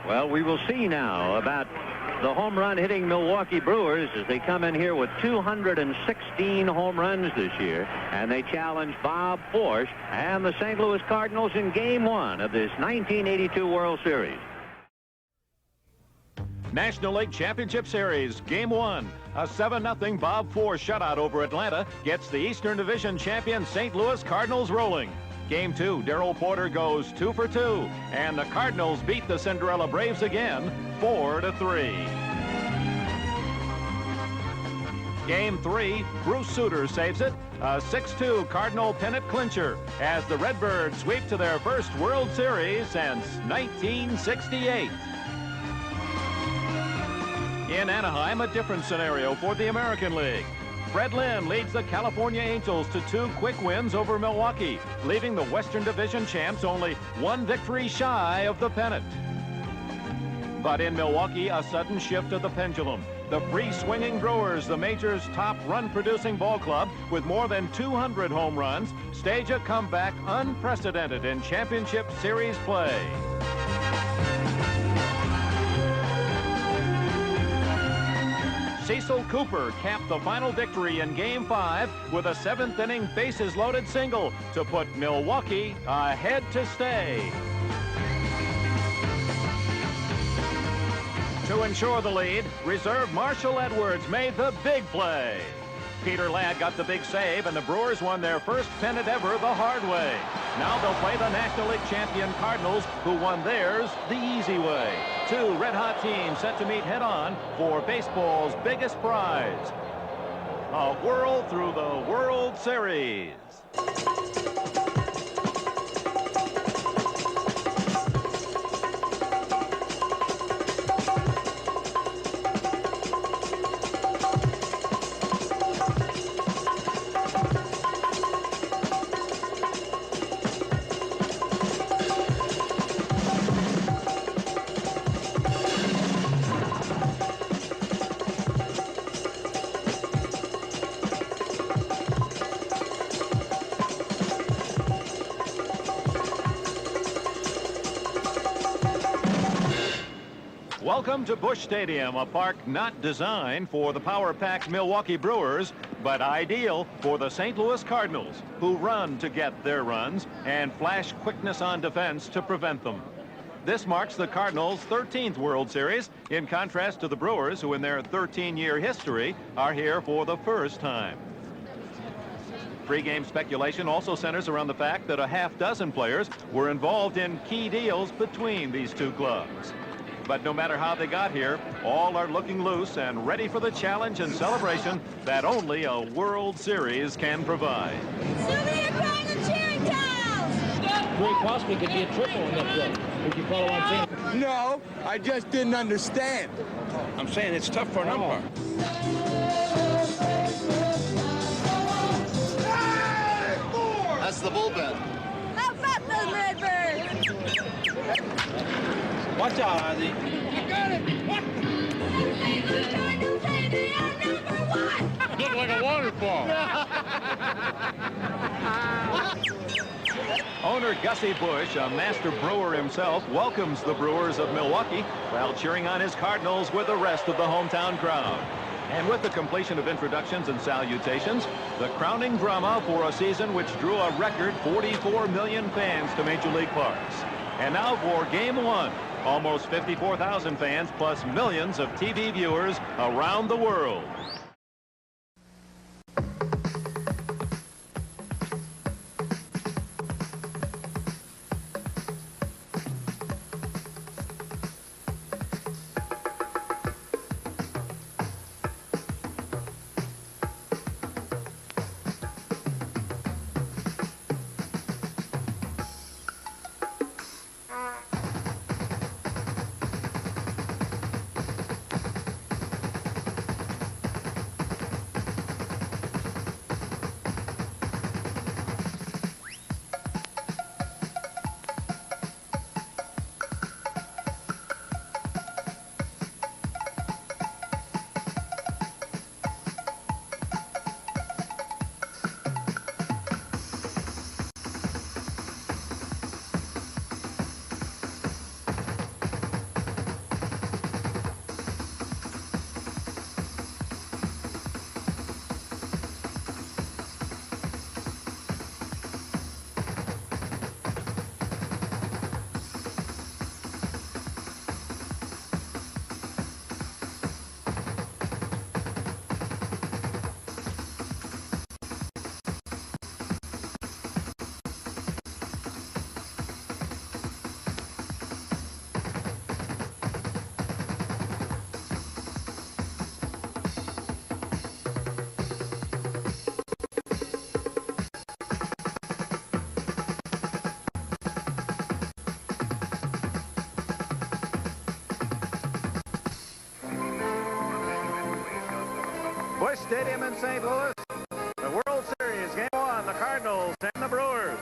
Well, we will see now about the home run hitting Milwaukee Brewers as they come in here with 216 home runs this year, and they challenge Bob Forsch and the St. Louis Cardinals in Game 1 of this 1982 World Series. National League Championship Series, Game 1. A 7-0 Bob Forsch shutout over Atlanta gets the Eastern Division champion St. Louis Cardinals rolling. Game 2, Darrell Porter goes 2 for 2, and the Cardinals beat the Cinderella Braves again, 4-3. Game 3, Bruce Sutter saves it, a 6-2 Cardinal pennant clincher as the Redbirds sweep to their first World Series since 1968. In Anaheim, a different scenario for the American League. Fred Lynn leads the California Angels to 2 quick wins over Milwaukee, leaving the Western Division champs only 1 victory shy of the pennant. But in Milwaukee, a sudden shift of the pendulum. The free-swinging Brewers, the major's top run-producing ball club with more than 200 home runs, stage a comeback unprecedented in championship series play. Cecil Cooper capped the final victory in Game 5 with a 7th-inning bases-loaded single to put Milwaukee ahead to stay. To ensure the lead, reserve Marshall Edwards made the big play. Peter Ladd got the big save, and the Brewers won their first pennant ever the hard way. Now they'll play the National League champion Cardinals, who won theirs the easy way. 2 red-hot teams set to meet head-on for baseball's biggest prize, a whirl through the World Series. Welcome to Busch Stadium, a park not designed for the power-packed Milwaukee Brewers, but ideal for the St. Louis Cardinals, who run to get their runs and flash quickness on defense to prevent them. This marks the Cardinals' 13th World Series, in contrast to the Brewers, who in their 13-year history are here for the first time. Pre-game speculation also centers around the fact that a half-dozen players were involved in key deals between these two clubs. But no matter how they got here, all are looking loose and ready for the challenge and celebration that only a World Series can provide. Sylvia crying and cheering towels! Very possibly could be a triple in that play, if you follow what I'm saying. No, I just didn't understand. I'm saying it's tough for an umpire. That's the bullpen. How about those Redbirds? Watch out, Ozzy. You got it! What? The Cardinals say they are #1! Look like a waterfall. Owner Gussie Busch, a master brewer himself, welcomes the Brewers of Milwaukee while cheering on his Cardinals with the rest of the hometown crowd. And with the completion of introductions and salutations, the crowning drama for a season which drew a record 44 million fans to Major League parks. And now for Game 1. Almost 54,000 fans plus millions of TV viewers around the world. Busch Stadium in St. Louis. The World Series, Game 1, the Cardinals and the Brewers.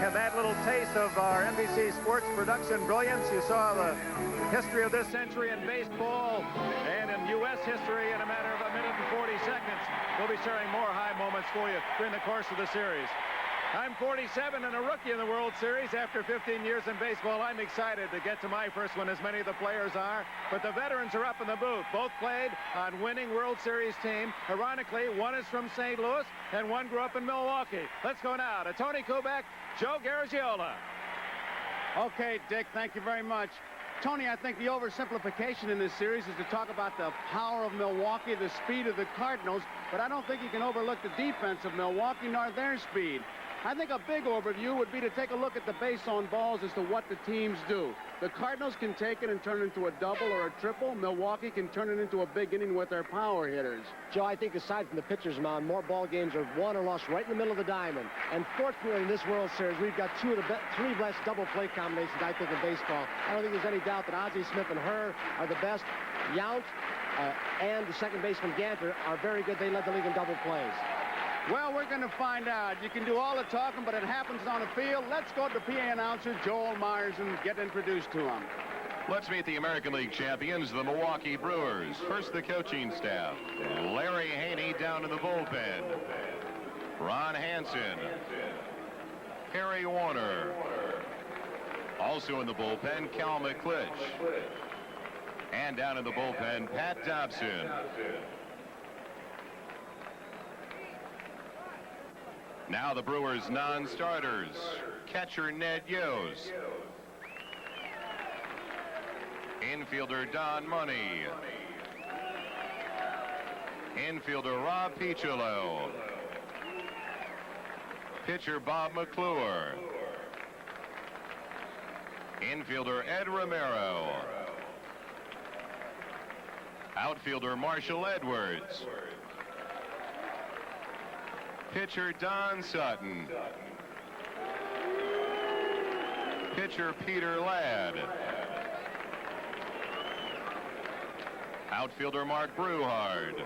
Had that little taste of our NBC Sports production brilliance. You saw the history of this century in baseball and in U.S. history in a matter of a minute and 40 seconds. We'll be sharing more high moments for you during the course of the series. I'm 47 and a rookie in the World Series. After 15 years in baseball, I'm excited to get to my first one, as many of the players are. But the veterans are up in the booth. Both played on winning World Series team. Ironically, one is from St. Louis and one grew up in Milwaukee. Let's go now to Tony Kubek, Joe Garagiola. Okay, Dick, thank you very much. Tony, I think the oversimplification in this series is to talk about the power of Milwaukee, the speed of the Cardinals, but I don't think you can overlook the defense of Milwaukee nor their speed. I think a big overview would be to take a look at the base on balls as to what the teams do. The Cardinals can take it and turn it into a double or a triple. Milwaukee can turn it into a big inning with their power hitters. Joe, I think aside from the pitcher's mound, more ball games are won or lost right in the middle of the diamond. And fortunately, in this World Series, we've got three best double play combinations, I think, in baseball. I don't think there's any doubt that Ozzie Smith and Herr are the best. Yount and the second baseman Ganter are very good. They led the league in double plays. Well, we're going to find out. You can do all the talking, but it happens on the field. Let's go to PA announcer Joel Myers and get introduced to him. Let's meet the American League champions, the Milwaukee Brewers. First, the coaching staff. Larry Haney down in the bullpen. Ron Hansen. Harry Warner. Also in the bullpen, Cal McClitch. And down in the bullpen, Pat Dobson. Now the Brewers non-starters. Catcher Ned Yost. Infielder Don Money. Infielder Rob Piccolo. Pitcher Bob McClure. Infielder Ed Romero. Outfielder Marshall Edwards. Pitcher Don Sutton. Pitcher Peter Ladd. Outfielder Mark Bruhard.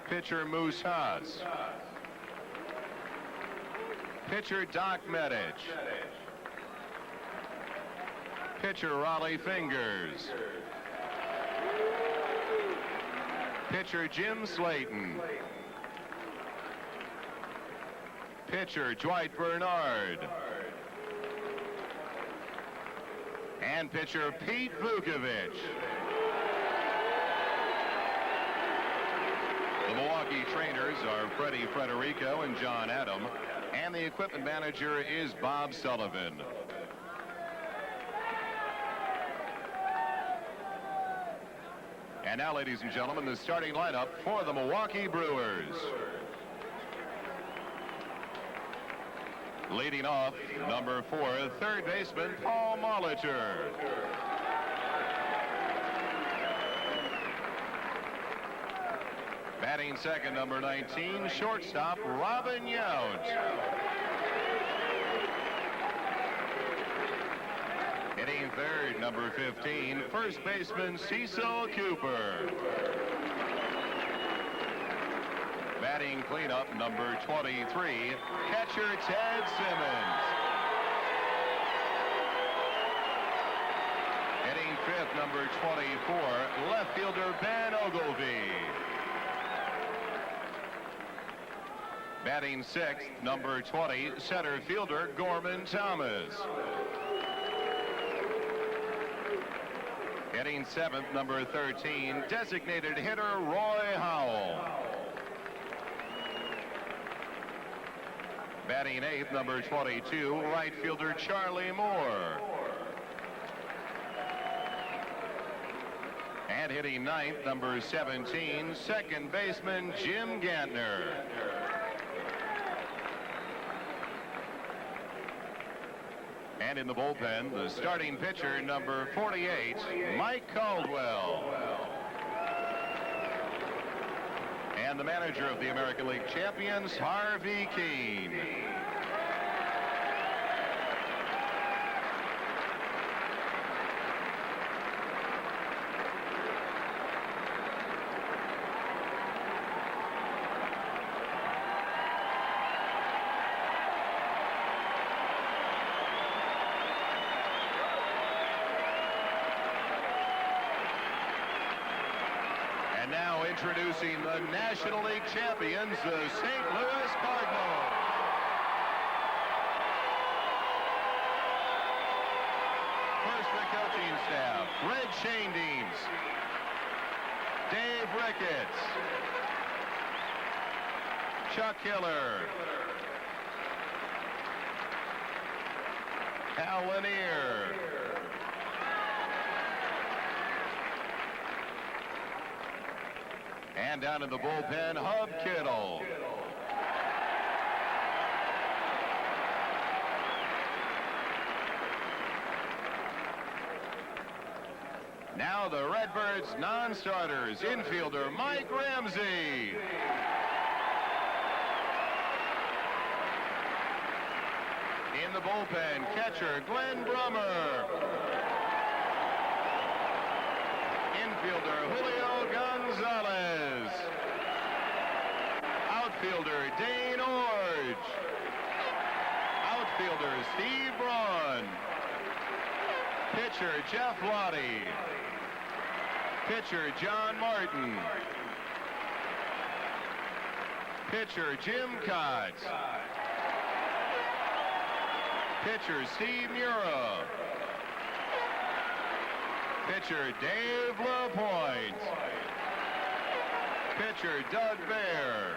Pitcher Moose Haas. Pitcher Doc Medich. Pitcher Raleigh Fingers. Pitcher Jim Slayton. Pitcher Dwight Bernard. And pitcher Pete Vukovich. The Milwaukee trainers are Freddie Frederico and John Adam, and the equipment manager is Bob Sullivan. And now, ladies and gentlemen, the starting lineup for the Milwaukee Brewers. Leading off, number 4, third baseman Paul Molitor. Batting second, number 19, shortstop Robin Yount. Hitting third, number 15, first baseman Cecil Cooper. Batting cleanup, number 23, catcher Ted Simmons. Hitting fifth, number 24, left fielder Ben Ogilvie. Batting sixth, number 20, center fielder Gorman Thomas. Hitting seventh, number 13, designated hitter Roy Howell. Batting eighth, number 22, right fielder Charlie Moore. And hitting ninth, number 17, second baseman Jim Gantner. And in the bullpen, the starting pitcher, number 48, Mike Caldwell. And the manager of the American League champions, Harvey Keene. introducing the National League champions, the St. Louis Cardinals. First, the coaching staff: Red Shanedeans, Dave Ricketts, Chuck Hiller, Hal Lanier, and down in the bullpen, Hub Kittle. Now the Redbirds non-starters. Infielder Mike Ramsey. In the bullpen, catcher Glenn Brummer. Infielder Julio Gonzalez. Outfielder Dane Orge. Outfielder Steve Braun. Pitcher Jeff Lottie. Pitcher John Martin. Pitcher Jim Kotz. Pitcher Steve Mura. Pitcher Dave LaPointe. Pitcher Doug Bear.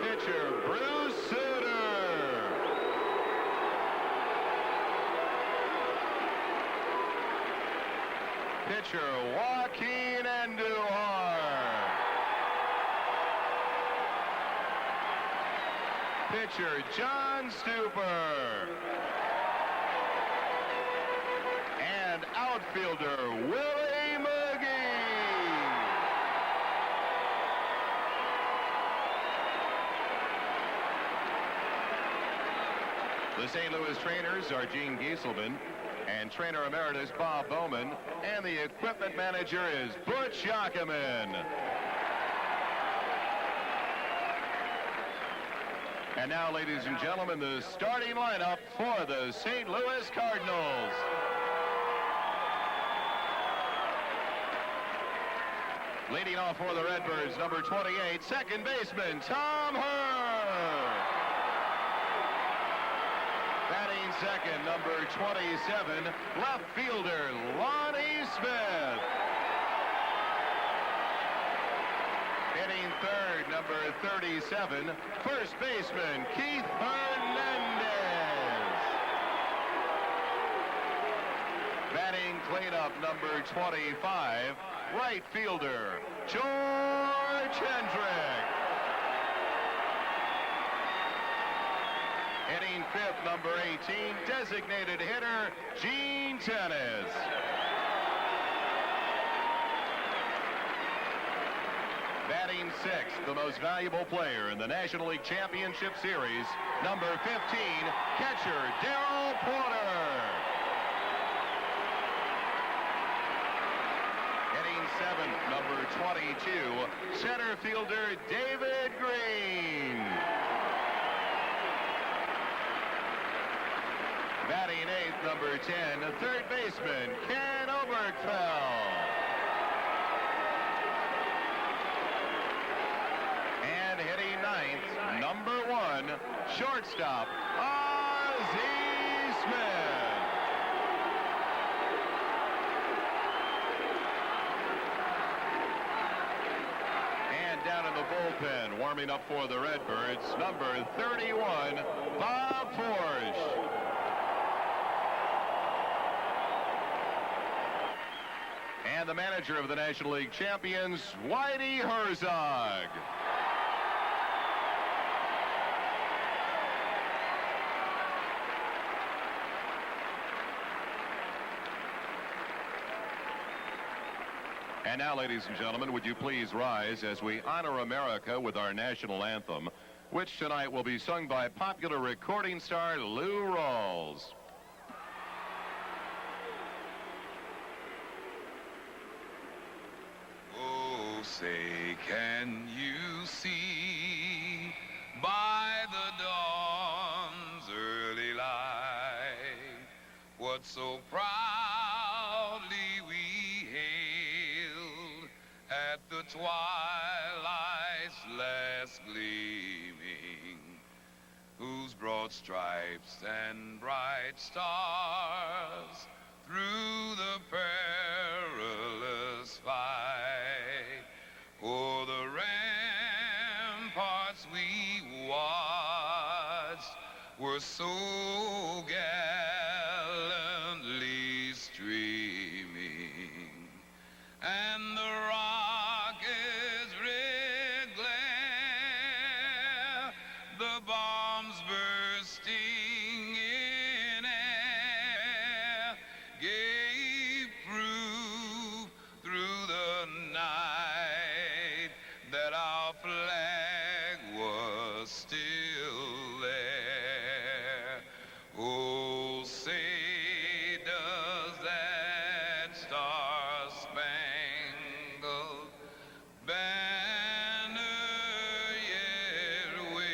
Pitcher Bruce Sutter. Pitcher Joaquin Andujar. Pitcher John Stuper. And outfielder Willie McGee. The St. Louis trainers are Gene Gieselman and trainer emeritus Bob Bowman, and the equipment manager is Butch Yackerman. And now, ladies and gentlemen, the starting lineup for the St. Louis Cardinals. Leading off for the Redbirds, number 28, second baseman Tom Herr. Batting second, number 27, left fielder Lonnie Smith. Hitting third, number 37, first baseman Keith Hernandez. Batting cleanup, number 25, right fielder George Hendrick. Hitting fifth, number 18, designated hitter Gene Tennis. Batting sixth, the most valuable player in the National League Championship Series, number 15, catcher Darrell Porter. Hitting seventh, number 22, center fielder David Green. Batting eighth, number 10, third baseman Ken Oberkfell. And hitting ninth, number 1, shortstop Ozzie Smith. And down in the bullpen, warming up for the Redbirds, number 31, Bob Forsch. And the manager of the National League champions, Whitey Herzog. And now, ladies and gentlemen, would you please rise as we honor America with our national anthem, which tonight will be sung by popular recording star Lou Rawls. Say, can you see by the dawn's early light what so proudly we hailed twilight's last gleaming, whose broad stripes and bright stars through the perilous fight o'er the ramparts we watched were so gallantly streaming, and the rocket's red glare, the bombs bursting in air, gave proof through the night that our flag was still there. Oh, say does that star-spangled banner yet wave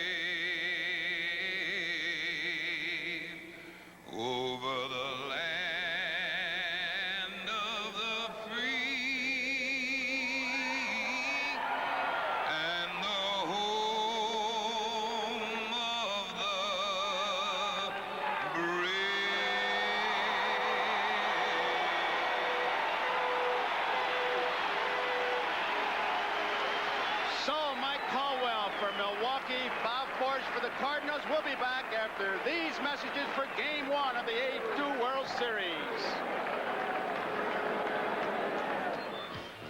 over the land of the free and the home of the brave. So, Mike Caldwell for Milwaukee, Bob Forsch for the Cardinals. We'll be back after these messages for Game 1 of the A2 World Series.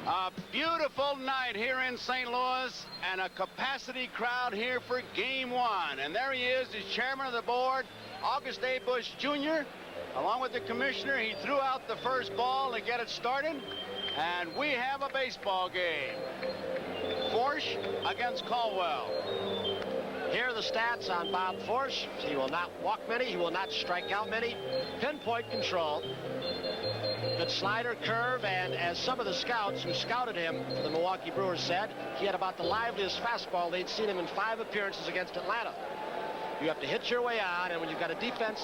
A beautiful night here in St. Louis and a capacity crowd here for Game 1. And there he is, the chairman of the board, August A. Busch Jr. Along with the commissioner, he threw out the first ball to get it started. And we have a baseball game. Forsch against Caldwell. Here are the stats on Bob Forsch. He will not walk many. He will not strike out many. Pinpoint control. Good slider, curve, and as some of the scouts who scouted him for the Milwaukee Brewers said, he had about the liveliest fastball. They'd seen him in 5 appearances against Atlanta. You have to hit your way on, and when you've got a defense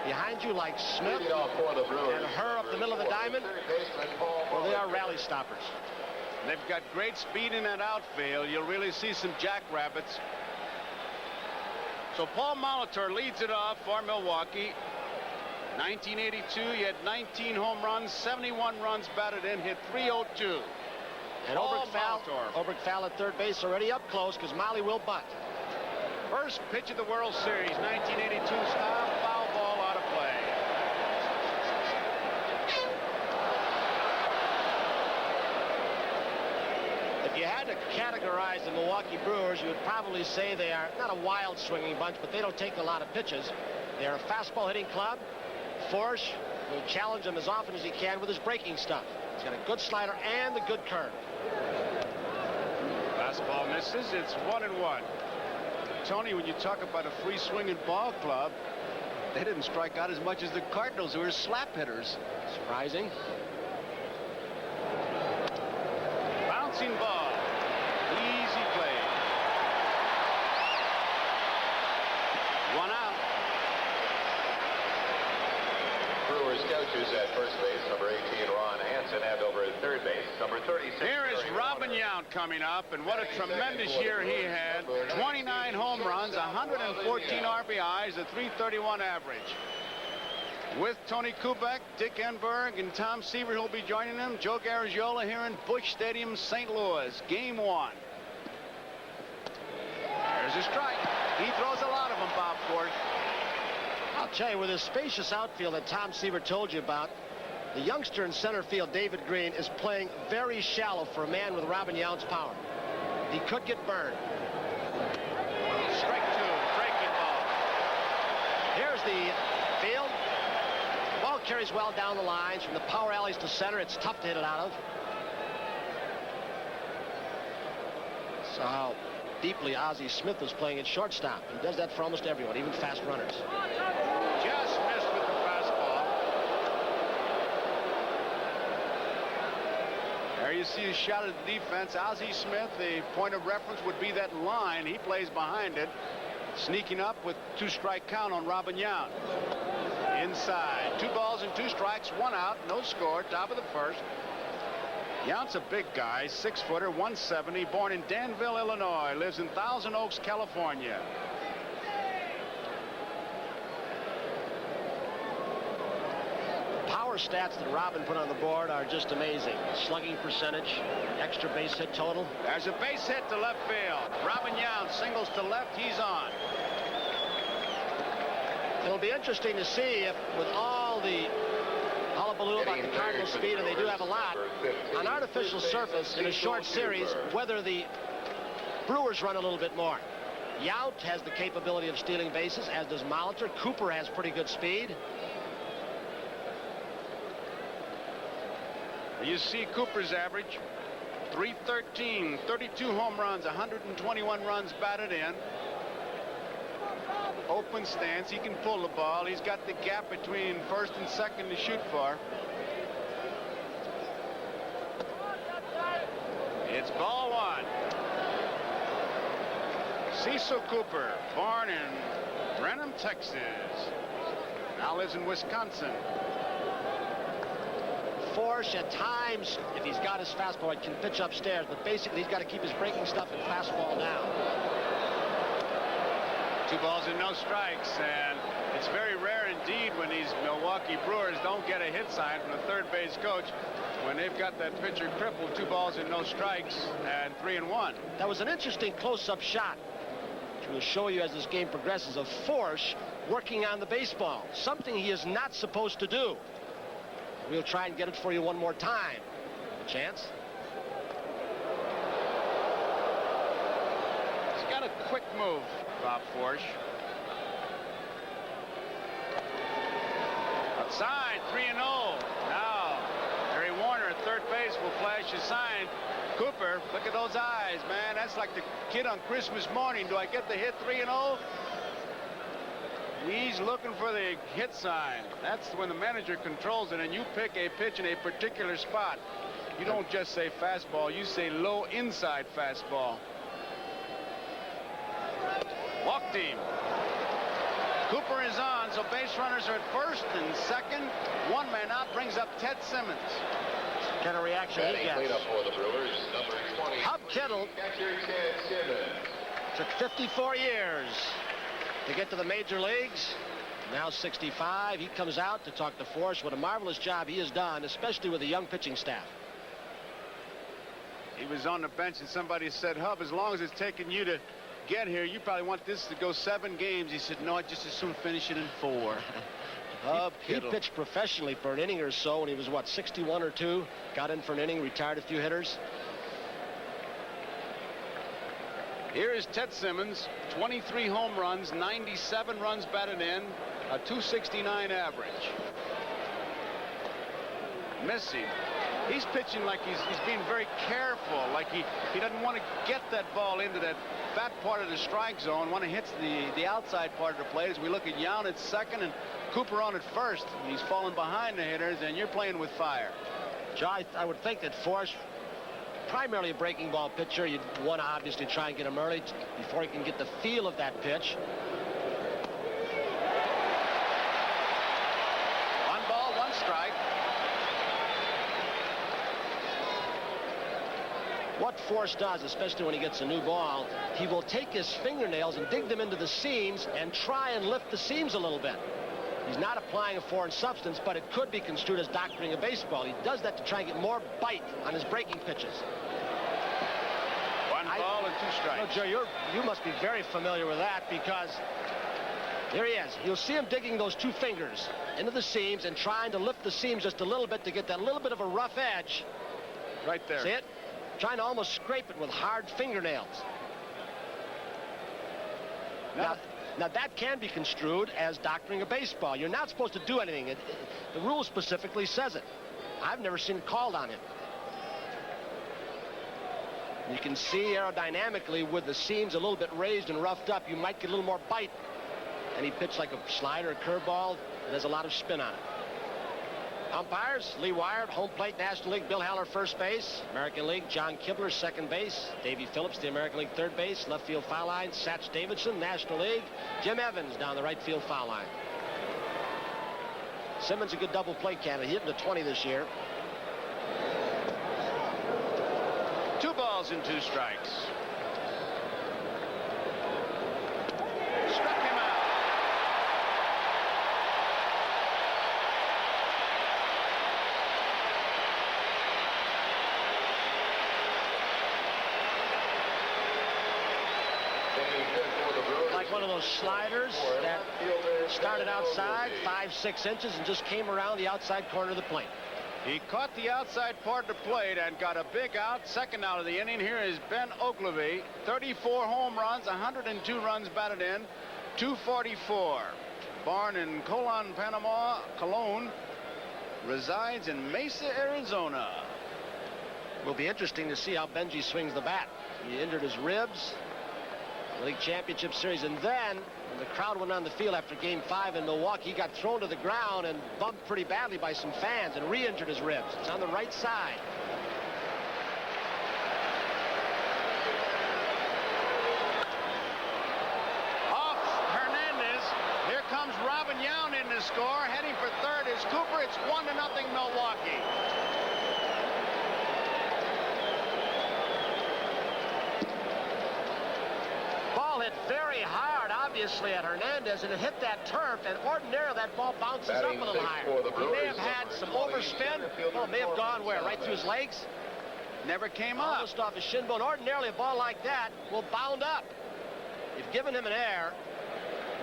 behind you like Smith and her up the middle of the diamond, well, they are rally stoppers. They've got great speed in that outfield. You'll really see some jackrabbits. So Paul Molitor leads it off for Milwaukee. 1982, he had 19 home runs, 71 runs batted in, hit .302. And Paul Oberg foul at third base, already up close because Molly will bunt. First pitch of the World Series, 1982 style, foul ball out of play. If you had to categorize the Milwaukee Brewers, you would probably say they are not a wild swinging bunch, but they don't take a lot of pitches. They're a fastball hitting club. Forsch will challenge them as often as he can with his breaking stuff. He's got a good slider and the good curve. Fastball misses. It's 1-1. Tony, when you talk about a free swinging ball club, they didn't strike out as much as the Cardinals, who are slap hitters. Surprising. Bouncing ball. Easy play. 1 out. Brewers coaches at first base, number 18, Ron Hansen, and over at third base, number 36. Here is Robin Yount coming up, and what a tremendous year he had. 29 home runs, 114 RBIs, a .331 average. With Tony Kubek, Dick Enberg, and Tom Seaver, who'll be joining them. Joe Garagiola here in Busch Stadium, St. Louis. Game 1. There's a strike. He throws a lot of them, Bob Forsch. I'll tell you, with his spacious outfield that Tom Seaver told you about, the youngster in center field, David Green, is playing very shallow for a man with Robin Yount's power. He could get burned. Strike 2, breaking ball. Here's the field. The ball carries well down the lines from the power alleys to center. It's tough to hit it out of. So how deeply Ozzie Smith was playing at shortstop. He does that for almost everyone, even fast runners. Just missed with the fastball. There you see a shot at the defense. Ozzie Smith, the point of reference would be that line. He plays behind it, sneaking up with 2-strike count on Robin Yount. Inside, 2 balls and 2 strikes, 1 out, no score, top of the first. Yount's a big guy, 6-footer, 170, born in Danville, Illinois, lives in Thousand Oaks, California. Power stats that Robin put on the board are just amazing. Slugging percentage, extra base hit total. There's a base hit to left field. Robin Yount singles to left. He's on. It'll be interesting to see if, with all the hullabaloo about the Cardinals' speed, and they do have a lot, on artificial surface in a short series, whether the Brewers run a little bit more. Yount has the capability of stealing bases, as does Molitor. Cooper has pretty good speed. You see Cooper's average, 313, 32 home runs, 121 runs batted in. Open stance, he can pull the ball. He's got the gap between first and second to shoot for. It's ball one. Cecil Cooper, born in Brenham, Texas. Now lives in Wisconsin. Forsch, at times, if he's got his fastball, he can pitch upstairs, but basically he's got to keep his breaking stuff and fastball down. 2 balls and no strikes, and it's very rare indeed when these Milwaukee Brewers don't get a hit sign from the third base coach when they've got that pitcher crippled. 2 balls and no strikes and 3-1. That was an interesting close-up shot, which we'll show you as this game progresses, of Forsch working on the baseball, something he is not supposed to do. We'll try and get it for you one more time. A chance. He's got a quick move, Bob Forsch. Outside, 3-0. Now, Terry Warner at third base will flash a sign. Cooper, look at those eyes, man. That's like the kid on Christmas morning. Do I get the hit, 3-0? He's looking for the hit sign. That's when the manager controls it, and you pick a pitch in a particular spot. You don't just say fastball, you say low inside fastball. Walked him. Cooper is on, so base runners are at first and second. 1 man out, brings up Ted Simmons. What kind of reaction he gets. Cleanup for the Brewers, number 20. Hub Kittle Catcher Ted Simmons. took 54 years to get to the major leagues. Now 65. He comes out to talk to Forsch. What a marvelous job he has done, especially with a young pitching staff. He was on the bench and somebody said, Hub, as long as it's taking you to get here, you probably want this to go 7 games. He said, no, I'd just as soon finish it in 4. He pitched professionally for an inning or so when he was, what, 61 or 2? Got in for an inning, retired a few hitters. Here is Ted Simmons, 23 home runs, 97 runs batted in, a 269 average. Missing. He's pitching like he's being very careful, like he doesn't want to get that ball into that fat part of the strike zone, want to hit the outside part of the plate. As we look at Yount at second and Cooper on at first, he's falling behind the hitters, and you're playing with fire. Joe, I would think that Forsch, primarily a breaking ball pitcher, you'd want to obviously try and get him early before he can get the feel of that pitch. 1 ball, 1 strike. What Forsch does, especially when he gets a new ball, he will take his fingernails and dig them into the seams and try and lift the seams a little bit. He's not applying a foreign substance, but it could be construed as doctoring a baseball. He does that to try and get more bite on his breaking pitches. 1 ball and 2 strikes. No, Joe, you must be very familiar with that, because there he is. You'll see him digging those 2 fingers into the seams and trying to lift the seams just a little bit to get that little bit of a rough edge. Right there. See it? Trying to almost scrape it with hard fingernails. Now that can be construed as doctoring a baseball. You're not supposed to do anything. The rule specifically says it. I've never seen it called on him. You can see aerodynamically with the seams a little bit raised and roughed up, you might get a little more bite. And he pitched like a slider, a curveball. There's a lot of spin on it. Umpires, Lee Wired, home plate, National League, Bill Haller, first base. American League, John Kibler, second base. Davey Phillips, the American League, third base. Left field foul line, Satch Davidson, National League. Jim Evans down the right field foul line. Simmons, a good double play candidate. He hit him to 20 this year. balls and 2 strikes. Struck him out. Like one of those sliders that started outside 5-6 inches and just came around the outside corner of the plate. He caught the outside part of the plate and got a big out. Second out of the inning. Here is Ben Ogilvie. 34 home runs, 102 runs batted in, 244. Born in Colon, Panama, Colon, resides in Mesa, Arizona. Will be interesting to see how Benji swings the bat. He injured his ribs, League Championship Series, and then when the crowd went on the field after Game 5 in Milwaukee, he got thrown to the ground and bumped pretty badly by some fans and re-injured his ribs. It's on the right side. Off Hernandez. Here comes Robin Yount in to score. Heading for third is Cooper. It's 1-0 Milwaukee. Ball hit very hard, obviously, at Hernandez, and it hit that turf, and ordinarily that ball bounces up a little higher. He may have had some overspin. Ball may have gone where? Right through his legs? Never came up. Almost off his shin bone. Ordinarily, a ball like that will bound up. You've given him an air.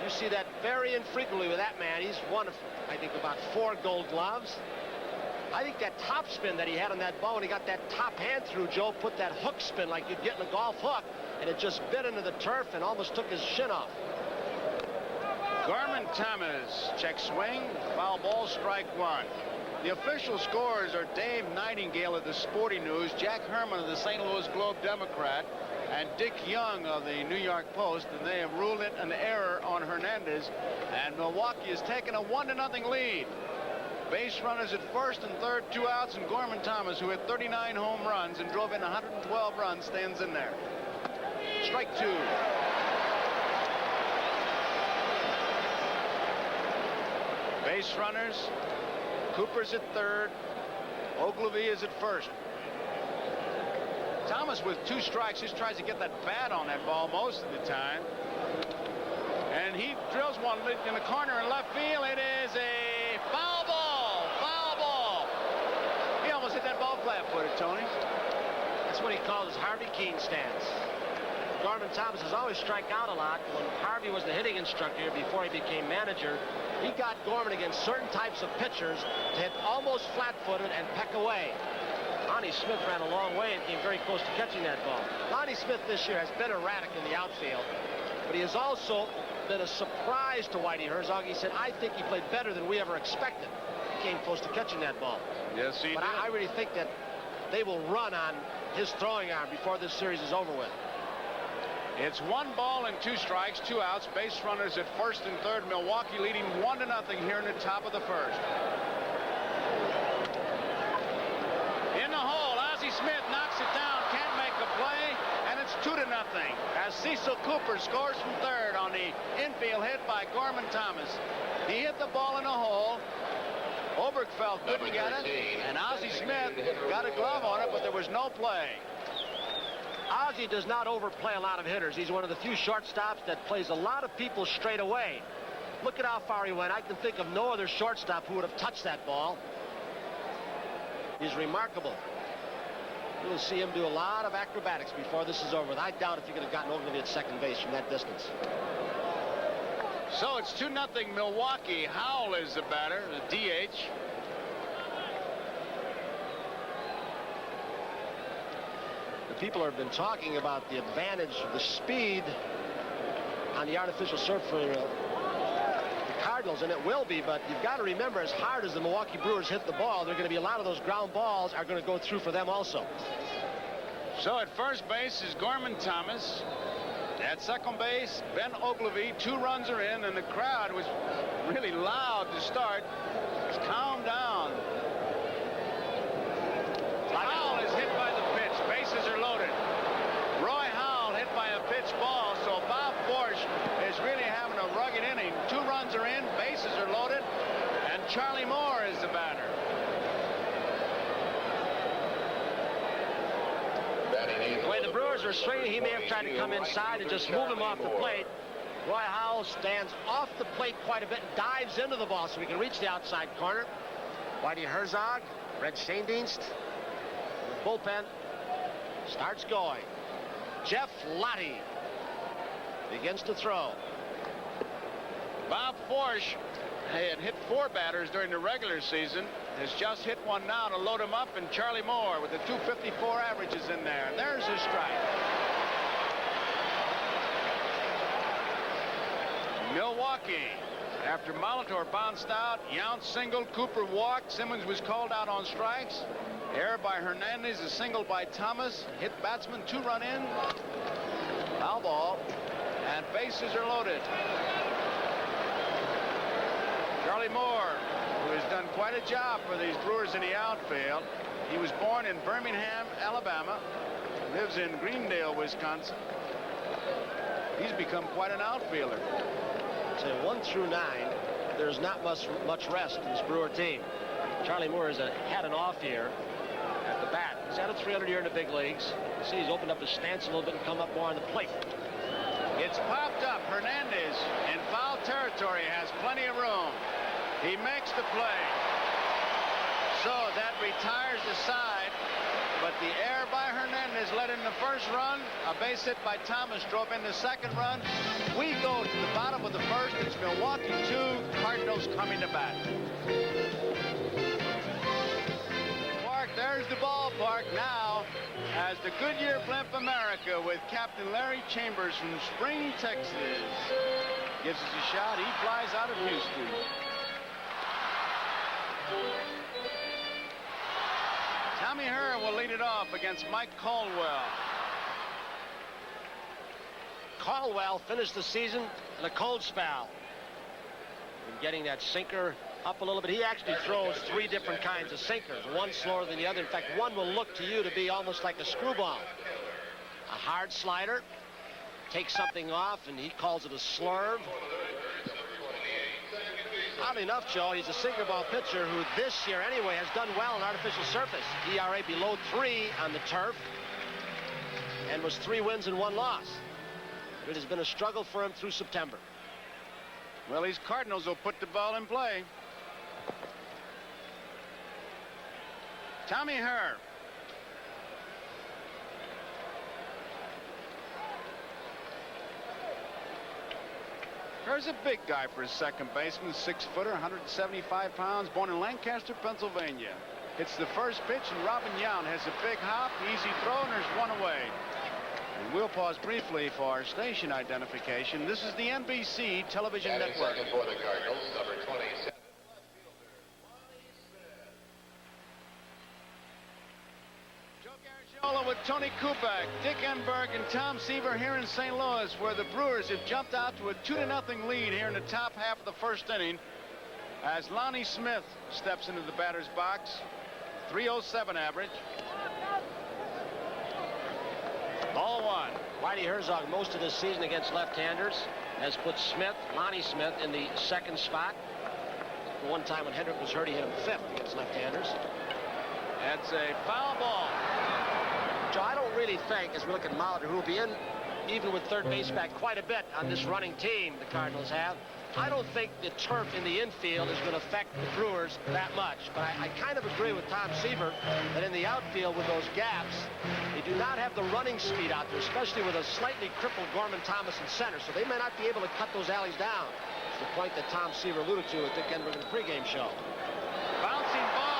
You see that very infrequently with that man. He's won, I think, about 4 Gold Gloves. I think that top spin that he had on that ball when he got that top hand through, Joe, put that hook spin like you'd get in a golf hook, and it just bit into the turf and almost took his shin off. Gorman Thomas, check swing, foul ball, strike 1. The official scorers are Dave Nightingale of the Sporting News, Jack Herman of the St. Louis Globe-Democrat, and Dick Young of the New York Post, and they have ruled it an error on Hernandez, and Milwaukee has taken a 1-0 lead. Base runners at first and third, 2 outs, and Gorman Thomas, who had 39 home runs and drove in 112 runs, stands in there. Strike 2. Base runners. Cooper's at third. Ogilvie is at first. Thomas with 2 strikes just tries to get that bat on that ball most of the time. And he drills one in the corner in left field. It is a foul ball. Foul ball. He almost hit that ball flat-footed, Tony. That's what he calls his Harvey Keene stance. Gorman Thomas has always struck out a lot. When Harvey was the hitting instructor here before he became manager, he got Gorman against certain types of pitchers to hit almost flat-footed and peck away. Lonnie Smith ran a long way and came very close to catching that ball. Lonnie Smith this year has been erratic in the outfield, but he has also been a surprise to Whitey Herzog. He said, I think he played better than we ever expected. He came close to catching that ball. Yes, he did. But I really think that they will run on his throwing arm before this series is over with. It's 1 ball and 2 strikes, 2 outs. Base runners at first and third. Milwaukee leading 1-0 here in the top of the first. In the hole, Ozzie Smith knocks it down, can't make a play, and it's 2-0 as Cecil Cooper scores from third on the infield hit by Gorman Thomas. He hit the ball in the hole. Oberkfell couldn't get it, and Ozzie Smith got a glove on it, but there was no play. Ozzie does not overplay a lot of hitters. He's one of the few shortstops that plays a lot of people straight away. Look at how far he went. I can think of no other shortstop who would have touched that ball. He's remarkable. You'll see him do a lot of acrobatics before this is over. I doubt if he could have gotten Ogilvie at second base from that distance. So it's 2-0 Milwaukee. Howell is the batter, the DH. The people have been talking about the advantage of the speed on the artificial turf for the Cardinals, and it will be, but you've got to remember, as hard as the Milwaukee Brewers hit the ball, there are going to be a lot of those ground balls are going to go through for them also. So at first base is Gorman Thomas. At second base, Ben Ogilvie. 2 runs are in, and the crowd was really loud to start. It's calmed down. Howell is hit by the pitch. Bases are loaded. Roy Howell hit by a pitch ball, so Bob Forsch is really having a rugged inning. 2 runs are in, bases are loaded, and Charlie Moore is the batter. Batting The way the Brewers are swinging, he may have tried to come inside and just move him off the plate. Roy Howell stands off the plate quite a bit and dives into the ball so he can reach the outside corner. Whitey Herzog, Red Schoendienst, the bullpen starts going. Jeff Lottie begins to throw. Bob Forsch had hit 4 batters during the regular season, has just hit one now to load him up, and Charlie Moore with the 254 averages in there. And there's his strike. Milwaukee, after Molitor bounced out, Yount singled, Cooper walked, Simmons was called out on strikes. Error by Hernandez, a single by Thomas, hit batsman, 2-run in, foul ball, and bases are loaded. Charlie Moore, who has done quite a job for these Brewers in the outfield. He was born in Birmingham, Alabama, lives in Greendale, Wisconsin. He's become quite an outfielder. So 1 through 9, there's not much rest in this Brewer team. Charlie Moore has had an off year at the bat. He's had a 300 year in the big leagues. You see he's opened up his stance a little bit and come up more on the plate. It's popped up. Hernandez in foul territory has plenty of room. He makes the play. So that retires the side, but the error by Hernandez led in the first run. A base hit by Thomas drove in the second run. We go to the bottom of the first. It's Milwaukee 2, Cardinals coming to bat. There's the ballpark now as the Goodyear Blimp America with Captain Larry Chambers from Spring, Texas. Gives us a shot. He flies out of Houston. Tommy Herr will lead it off against Mike Caldwell. Caldwell finished the season in a cold spell. And getting that sinker up a little bit. He actually throws 3 different kinds of sinkers, one slower than the other. In fact, one will look to you to be almost like a screwball. A hard slider, takes something off, and he calls it a slurve. Oddly enough, Joe, he's a sinker ball pitcher who this year anyway has done well on artificial surface. ERA below 3 on the turf, and was 3 wins and 1 loss. It has been a struggle for him through September. Well, these Cardinals will put the ball in play. Tommy Herr. Herr's a big guy for a second baseman, 6-footer, 175 pounds, born in Lancaster, Pennsylvania. Hits the first pitch, and Robin Yount has a big hop, easy throw, and there's 1 away. And we'll pause briefly for our station identification. This is the NBC television network. Second for the Cardinals, number 27. With Tony Kubek, Dick Enberg, and Tom Seaver here in St. Louis, where the Brewers have jumped out to a 2-0 lead here in the top half of the first inning as Lonnie Smith steps into the batter's box. 307 average. Ball 1. Whitey Herzog, most of this season against left-handers, has put Lonnie Smith, in the 2nd spot. The one time when Hendrick was hurt, he hit him 5th against left-handers. That's a foul ball. Joe, I don't really think, as we look at Molitor, who will be in, even with third base back, quite a bit on this running team the Cardinals have. I don't think the turf in the infield is going to affect the Brewers that much. But I kind of agree with Tom Seaver that in the outfield with those gaps, they do not have the running speed out there, especially with a slightly crippled Gorman Thomas in center. So they may not be able to cut those alleys down. It's the point that Tom Seaver alluded to with Dick Enberg in the pregame show. Bouncing ball.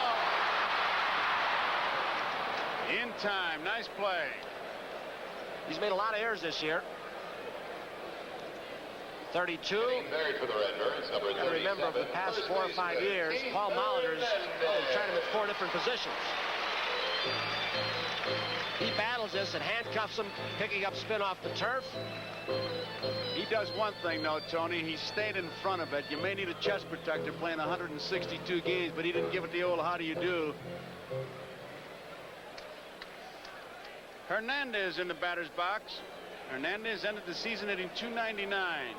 In time. Nice play. He's made a lot of errors this year. 32. Married for the Redbirds, number 37. And remember, over the past 4 or 5 years, Paul Molitor's tried him at 4 different positions. He battles this and handcuffs him, picking up spin off the turf. He does one thing, though, Tony. He stayed in front of it. You may need a chest protector playing 162 games, but he didn't give it the old how do you do. Hernandez in the batter's box. Hernandez ended the season hitting .299.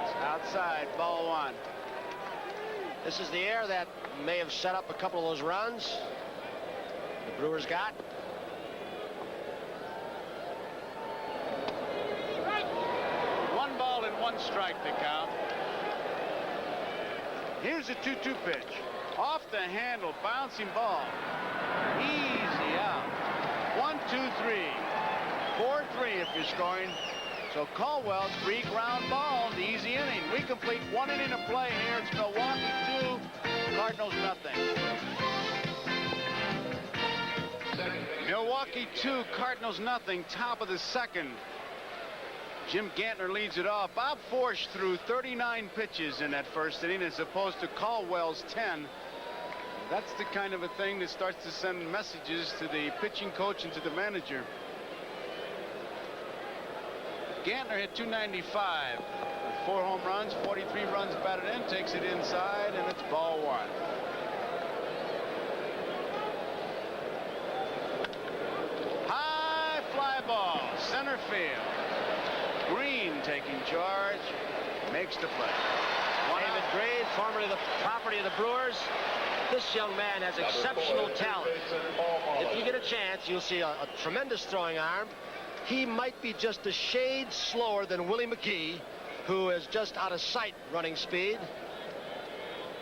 It's outside, ball 1. This is the air that may have set up a couple of those runs the Brewers got. 1 strike to count. Here's a 2-2 pitch. Off the handle, bouncing ball. Easy out. 1, 2, 3. 4-3 if you're scoring. So Caldwell, 3 ground balls, easy inning. We complete 1 inning of play here. It's Milwaukee 2, Cardinals nothing. Milwaukee 2, Cardinals nothing. Top of the 2nd. Jim Gantner leads it off. Bob Forsch threw 39 pitches in that 1st inning as opposed to Caldwell's 10. That's the kind of a thing that starts to send messages to the pitching coach and to the manager. Gantner hit 295. 4 home runs, 43 runs batted in, takes it inside, and it's ball 1. High fly ball, center field. Green taking charge, makes the play. David Green, formerly the property of the Brewers. This young man has exceptional talent. If you get a chance, you'll see a tremendous throwing arm. He might be just a shade slower than Willie McGee, who is just out of sight running speed.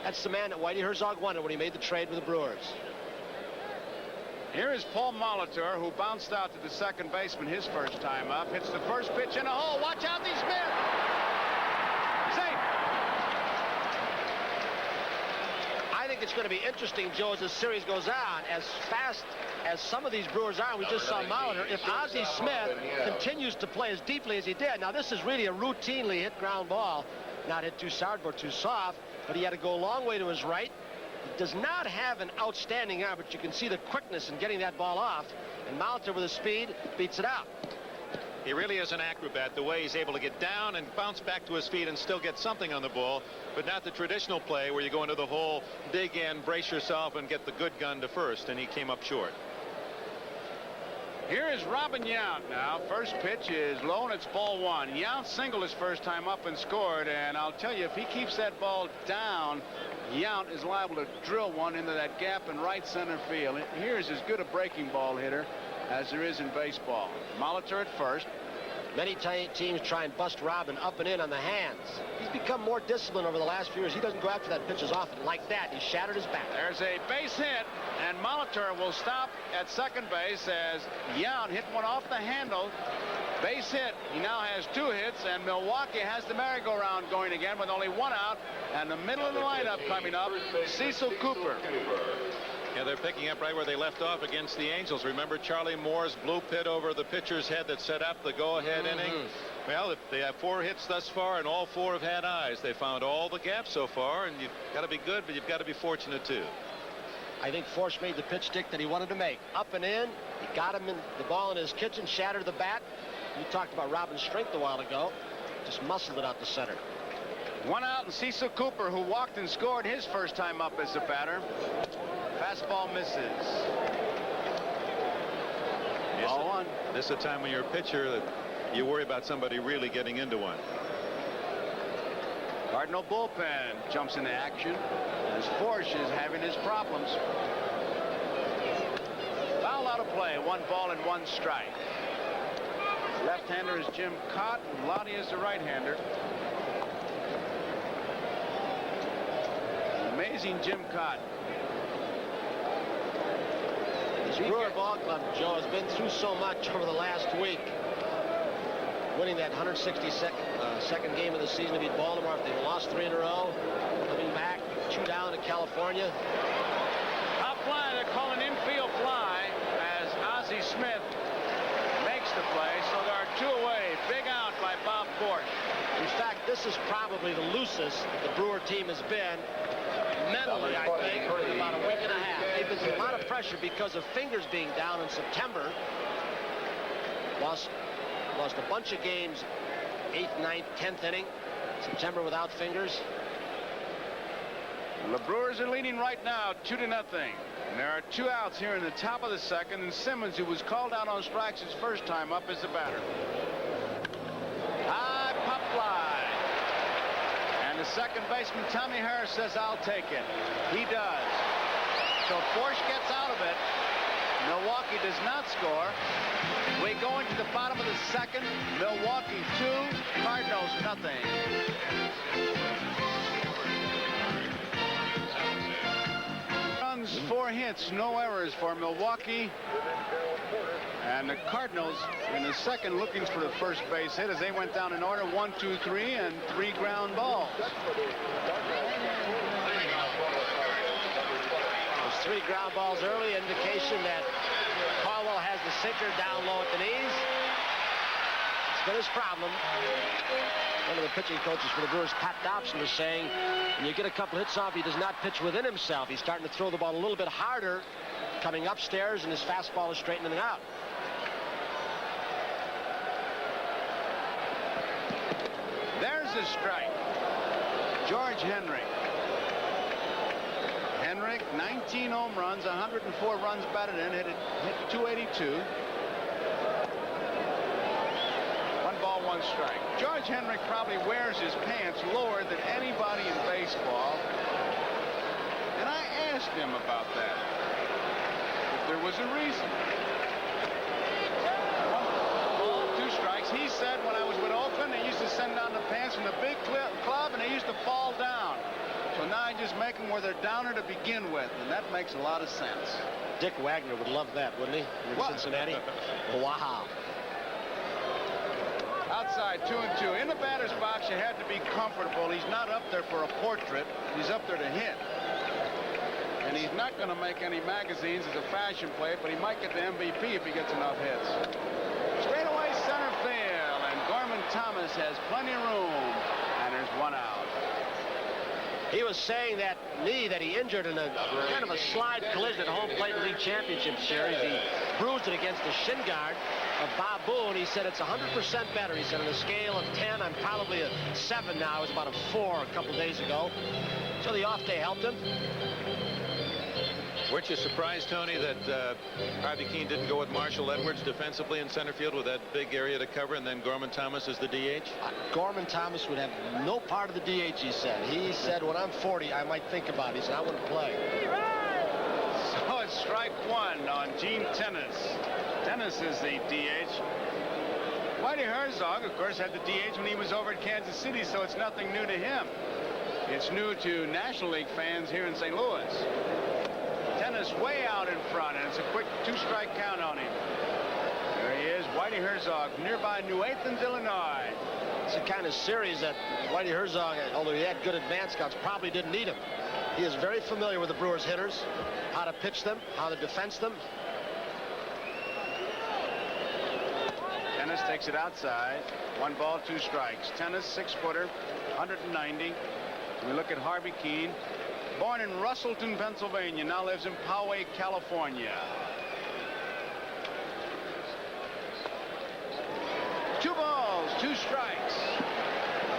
That's the man that Whitey Herzog wanted when he made the trade with the Brewers. Here is Paul Molitor, who bounced out to the 2nd baseman his first time up. Hits the 1st pitch in a hole. Watch out, these men. Safe. I think it's going to be interesting, Joe, as this series goes on. As fast as some of these Brewers are, we just saw Molitor. If Ozzie Smith continues to play as deeply as he did, now this is really a routinely hit ground ball, not hit too hard or too soft, but he had to go a long way to his right. He does not have an outstanding arm, but you can see the quickness in getting that ball off. And Molitor with his speed beats it out. He really is an acrobat, the way he's able to get down and bounce back to his feet and still get something on the ball, but not the traditional play where you go into the hole, dig in, brace yourself, and get the good gun to first, and he came up short. Here is Robin Yount now. First pitch is low, and it's ball 1. Yount singled his first time up and scored, and I'll tell you, if he keeps that ball down, Yount is liable to drill one into that gap in right center field. Here's as good a breaking ball hitter as there is in baseball. Molitor at first. Many teams try and bust Robin up and in on the hands. He's become more disciplined over the last few years. He doesn't go after that pitch as often like that. He shattered his back. There's a base hit, and Molitor will stop at 2nd base as Yount hit one off the handle. Base hit. He now has 2 hits, and Milwaukee has the merry-go-round going again with only 1 out. And the middle of the lineup coming up, Cecil Cooper. Yeah, they're picking up right where they left off against the Angels. Remember Charlie Moore's blue pit over the pitcher's head that set up the go-ahead inning? Well, if they have 4 hits thus far, and all 4 have had eyes. They found all the gaps so far, and you've got to be good, but you've got to be fortunate too. I think Forsch made the pitch stick that he wanted to make. Up and in. He got him in the ball in his kitchen, shattered the bat. You talked about Robin's strength a while ago. Just muscled it out the center. 1 out, and Cecil Cooper, who walked and scored his first time up as a batter. Fastball misses. Ball 1. This is a time when you're a pitcher that you worry about somebody really getting into one. Cardinal bullpen jumps into action as Forsch is having his problems. Foul out of play. 1 ball and 1 strike. Left-hander is Jim Cott, and Lottie is the right-hander. Amazing Jim Cott. This Brewer ball club, Joe, has been through so much over the last week. Winning that 162nd game of the season to beat Baltimore. They lost 3 in a row. Coming back, 2 down to California. Top fly, they're calling infield fly as Ozzie Smith makes the play. So there are 2 away. Big out by Bob Forsch. In fact, this is probably the loosest the Brewer team has been mentally, I think, in about a week and a half. They've been under a lot of pressure because of Fingers being down in September. Lost a bunch of games, 8th, 9th, 10th inning. September without Fingers. The Brewers are leading right now 2-0. And there are 2 outs here in the top of the 2nd, and Simmons, who was called out on strikes his first time up, is the batter. High pop fly. And the 2nd baseman, Tommy Harris, says, I'll take it. He does. So Forsch gets out of it. Milwaukee does not score. We go into the bottom of the second. Milwaukee 2, Cardinals nothing. Runs, 4 hits, no errors for Milwaukee. And the Cardinals in the second looking for the first base hit as they went down in order. 1, 2, 3, and 3 ground balls. There's 3 ground balls early, indication that Caldwell has the sinker down low at the knees. It's been his problem. One of the pitching coaches for the Brewers, Pat Dobson, was saying when you get a couple hits off, he does not pitch within himself. He's starting to throw the ball a little bit harder, coming upstairs, and his fastball is straightening it out. There's a strike. George Henry. Henrik, 19 home runs, 104 runs batted in, hit 282. 1 ball, 1 strike. George Henrik probably wears his pants lower than anybody in baseball. And I asked him about that. If there was a reason. 1 ball, 2 strikes. He said when I was with Oakland, they used to send down the pants from the big club and they used to fall down. So now I just make them where they're downer to begin with, and that makes a lot of sense. Dick Wagner would love that, wouldn't he? In Cincinnati. Wow. Outside, 2-2. In the batter's box, you had to be comfortable. He's not up there for a portrait. He's up there to hit. And he's not going to make any magazines as a fashion play, but he might get the MVP if he gets enough hits. Straight away center field, and Gorman Thomas has plenty of room, and there's 1 out. He was saying that knee that he injured in a kind of a slide collision at home plate league championship series. He bruised it against the shin guard of Bob Boone. He said it's 100% better. He said on a scale of 10, I'm probably a 7 now. It was about a 4 a couple days ago. So the off day helped him. Weren't you surprised, Tony, that Harvey Keene didn't go with Marshall Edwards defensively in center field with that big area to cover, and then Gorman Thomas as the DH? Gorman Thomas would have no part of the DH, he said. He said, when I'm 40, I might think about it. He said, I wouldn't play. So it's strike 1 on Gene Tennis. Tennis is the DH. Whitey Herzog, of course, had the DH when he was over at Kansas City, so it's nothing new to him. It's new to National League fans here in St. Louis. Tennis way out in front, and it's a quick 2-strike count on him. There he is, Whitey Herzog, nearby New Athens, Illinois. It's the kind of series that Whitey Herzog, although he had good advance scouts, probably didn't need him. He is very familiar with the Brewers hitters, how to pitch them, how to defense them. Tennis takes it outside. 1 ball, 2 strikes. Tennis, 6-footer, 190. We look at Harvey Keene. Born in Russellton, Pennsylvania, now lives in Poway, California. 2 balls, 2 strikes,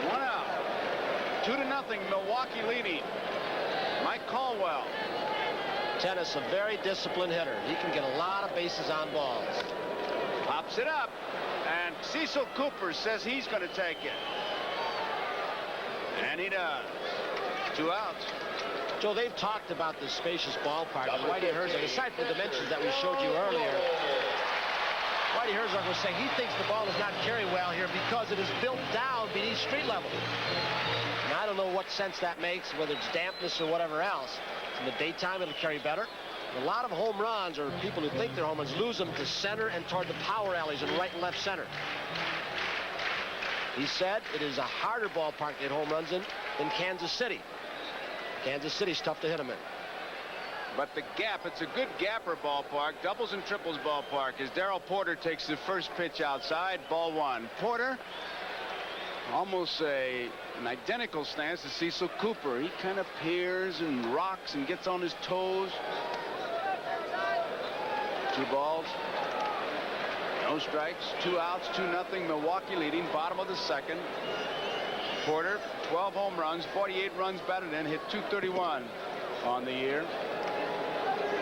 1 out. 2-0, Milwaukee leading. Mike Caldwell. Tennis, a very disciplined hitter. He can get a lot of bases on balls. Pops it up, and Cecil Cooper says he's going to take it. And he does. 2 outs. Joe, they've talked about the spacious ballpark. And Whitey Herzog, aside from the dimensions that we showed you earlier, Whitey Herzog was saying he thinks the ball does not carry well here because it is built down beneath street level. And I don't know what sense that makes, whether it's dampness or whatever else. In the daytime, it'll carry better. A lot of home runs, or people who think they're home runs, lose them to center and toward the power alleys in right and left center. He said it is a harder ballpark to hit home runs in than Kansas City. Kansas City's tough to hit them in. But the gap, it's a good gapper ballpark, doubles and triples ballpark, as Darrell Porter takes the first pitch outside, ball 1. Porter, almost an identical stance to Cecil Cooper. He kind of peers and rocks and gets on his toes. 2 balls, no strikes, 2 outs, 2-0, Milwaukee leading, bottom of the second. Porter, 12 home runs, 48 runs batted in, hit .231 on the year.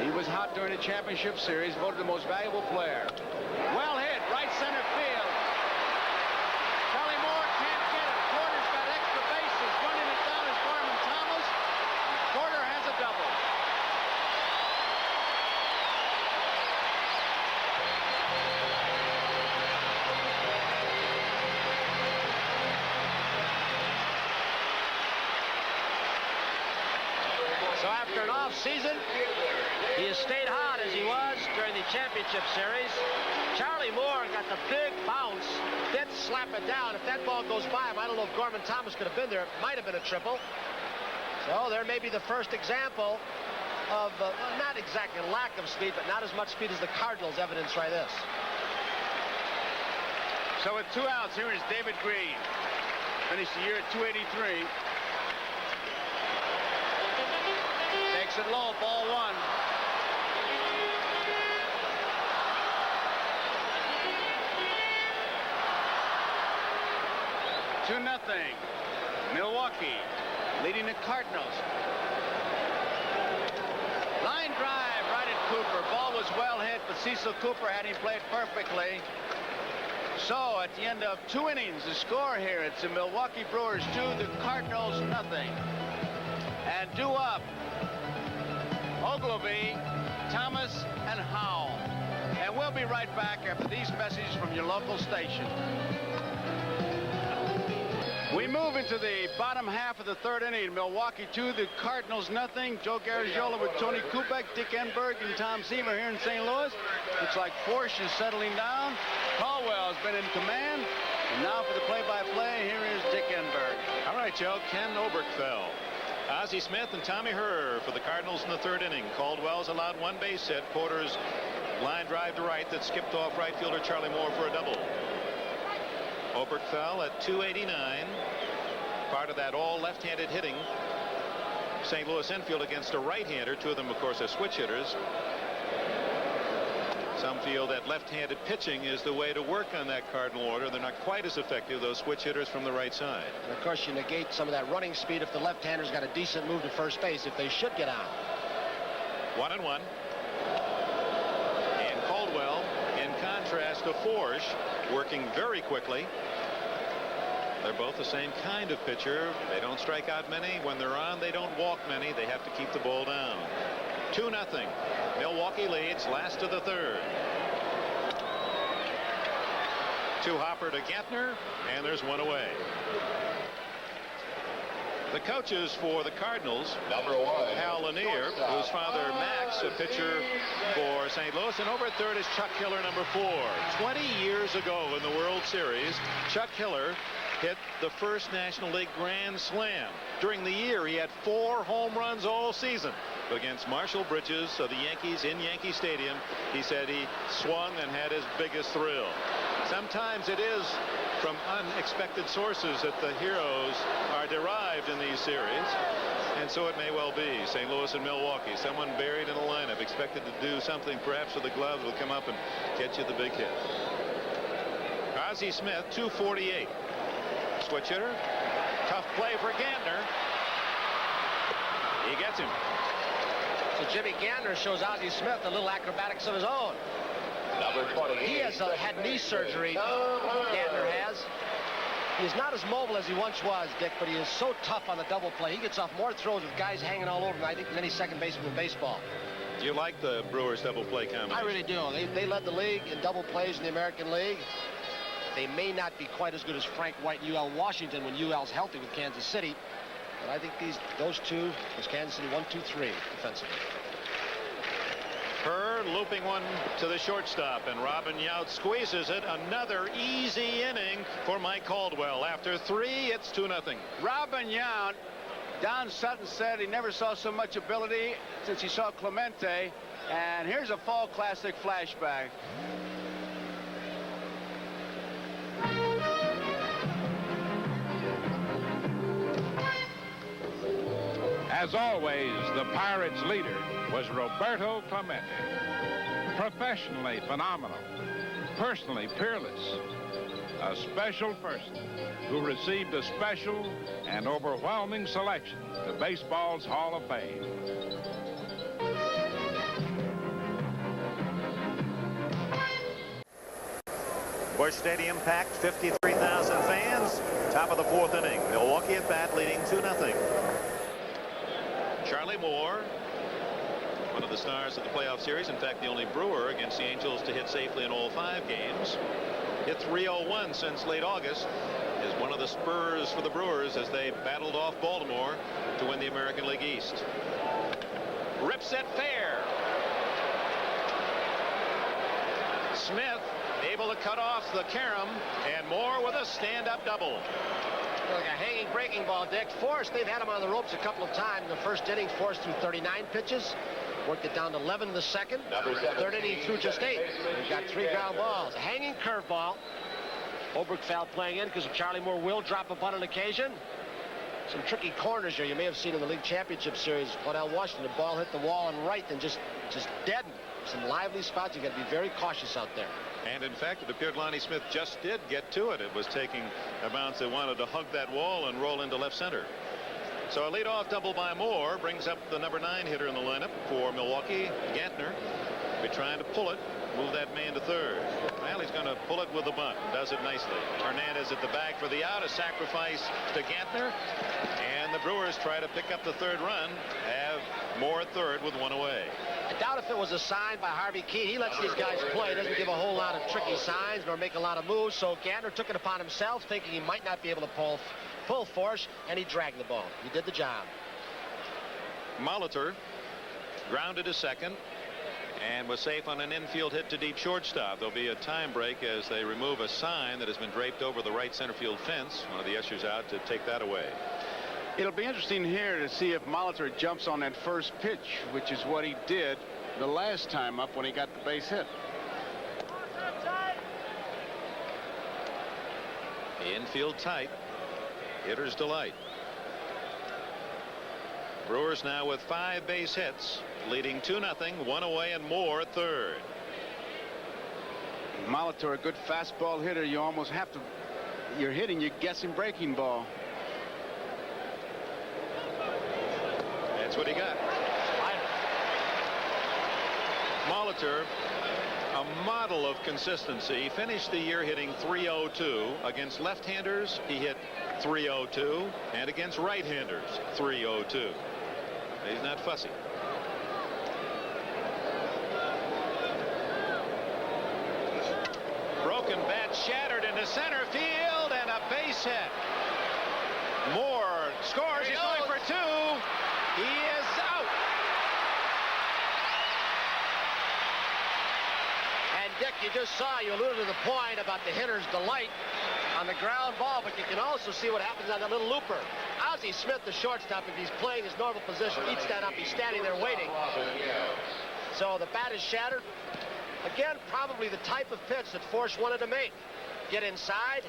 He was hot during the championship series, voted the most valuable player. Well hit, right center field. Charlie Moore can't get it. Porter's got extra bases. Running it down is Gorman Thomas. Porter has a double. So after an off season, he has stayed hot as he was during the championship series. Charlie Moore got the big bounce, did slap it down. If that ball goes by him, I don't know if Gorman Thomas could have been there. It might have been a triple. So there may be the first example of not exactly a lack of speed, but not as much speed as the Cardinals evidence by this. So with 2 outs, here is David Green. Finished the year at 283. Takes it low, ball 1. Two nothing. Milwaukee leading the Cardinals. Line drive right at Cooper. Ball was well hit, but Cecil Cooper had him played perfectly. So at the end of 2 innings, the score here, it's the Milwaukee Brewers 2, the Cardinals nothing. And due up, Ogilvie, Thomas, and Howell. And we'll be right back after these messages from your local station. We move into the bottom half of the 3rd inning. Milwaukee 2, the Cardinals nothing. Joe Garagiola with Tony Kubek, Dick Enberg, and Tom Seaver here in St. Louis. Looks like Forsch is settling down. Caldwell has been in command. And now for the play-by-play, here is Dick Enberg. All right, Joe. Ken Oberkfell, Ozzie Smith, and Tommy Herr for the Cardinals in the 3rd inning. Caldwell's allowed 1 base hit. Porter's line drive to right that skipped off right fielder Charlie Moore for a double. Oberkfell at 289. Part of that all left-handed hitting St. Louis infield against a right-hander. 2 of them, of course, are switch hitters. Some feel that left-handed pitching is the way to work on that Cardinal order. They're not quite as effective, those switch hitters from the right side. And of course, you negate some of that running speed if the left-hander's got a decent move to first base, if they should get out. 1-1. And Caldwell, in contrast to Forsch, working very quickly. They're both the same kind of pitcher. They don't strike out many. When they're on, they don't walk many. They have to keep the ball down. 2-0. Milwaukee leads, last of the 3rd. To Hopper to Gantner, and there's 1 away. The coaches for the Cardinals, Number 1, Hal Lanier, whose father Max, a pitcher for St. Louis, and over at third is Chuck Hiller, number 4. 20 years ago in the World Series, Chuck Hiller hit the first National League Grand Slam. During the year, he had 4 home runs all season. But against Marshall Bridges of the Yankees in Yankee Stadium, he said he swung and had his biggest thrill. Sometimes it is from unexpected sources that the heroes are derived in these series. And so it may well be. St. Louis and Milwaukee, someone buried in the lineup, expected to do something perhaps with the gloves, will come up and get you the big hit. Ozzie Smith, 248. Switch hitter. Tough play for Gantner. He gets him. So Jimmy Gantner shows Ozzie Smith a little acrobatics of his own. Number 20. He has had knee surgery, Gantner has. He's not as mobile as he once was, Dick, but he is so tough on the double play. He gets off more throws with guys hanging all over him, I think, than any second baseman in baseball. Do you like the Brewers double play combination? I really do. They led the league in double plays in the American League. They may not be quite as good as Frank White and UL Washington when UL's healthy with Kansas City. But I think those two was Kansas City 1, 2, 3 defensively. Herr looping one to the shortstop, and Robin Yount squeezes it. Another easy inning for Mike Caldwell. After 3, it's 2-0. Robin Yount, Don Sutton said he never saw so much ability since he saw Clemente. And here's a Fall Classic flashback. As always, the Pirates' leader was Roberto Clemente. Professionally phenomenal, personally peerless, a special person who received a special and overwhelming selection to baseball's Hall of Fame. Busch Stadium packed, 53,000 fans. Top of the 4th inning. Milwaukee at bat leading 2-0. Charlie Moore, one of the stars of the playoff series, in fact the only Brewer against the Angels to hit safely in all 5 games. Hit .301 since late August, is one of the spurs for the Brewers as they battled off Baltimore to win the American League East. rips it fair. Smith able to cut off the carom, and Moore with a stand-up double. Like a hanging breaking ball, Dick. Forsch, they've had him on the ropes a couple of times. In the first inning, Forsch threw 39 pitches. Worked it down to 11 in the second. Third inning, he threw just 8. He got 3 ground balls. A hanging curveball. Oberkfell playing in because Charlie Moore will drop a bunt on occasion. Some tricky corners here you may have seen in the League Championship Series. Waddell Washington, the ball hit the wall and right and just deadened. Some lively spots. You got to be very cautious out there. And in fact, it appeared Lonnie Smith just did get to it. It was taking a bounce that wanted to hug that wall and roll into left center. So a leadoff double by Moore brings up the number 9 hitter in the lineup for Milwaukee, Gantner. Be trying to pull it, move that man to third. Well, he's going to pull it with the bunt. Does it nicely. Hernandez at the bag for the out. A sacrifice to Gantner. And the Brewers try to pick up the third run. Have Moore at third with 1 away. I doubt if it was a sign by Harvey Keene. He lets these guys play. Doesn't give a whole lot of tricky signs nor make a lot of moves. So Gantner took it upon himself, thinking he might not be able to pull Forsch, and he dragged the ball. He did the job. Molitor grounded to second and was safe on an infield hit to deep shortstop. There'll be a time break as they remove a sign that has been draped over the right center field fence. One of the ushers out to take that away. It'll be interesting here to see if Molitor jumps on that first pitch, which is what he did the last time up when he got the base hit. The infield tight. Hitter's delight. Brewers now with 5 base hits, leading 2-0, 1 away, and Moore at third. Molitor, a good fastball hitter. You almost have to, you're hitting your guessing breaking ball. That's what he got. Molitor, a model of consistency. He finished the year hitting .302. Against left-handers, he hit .302, and against right-handers, .302. He's not fussy. Broken bat shattered into center field, and a base hit. Moore scores. He's going for 2. He is out. And Dick, you just saw, you alluded to the point about the hitter's delight on the ground ball, but you can also see what happens on that little looper. Ozzie Smith, the shortstop, if he's playing his normal position, he'd stand up. He's standing there waiting. So the bat is shattered. Again, probably the type of pitch that Forsch wanted to make. Get inside.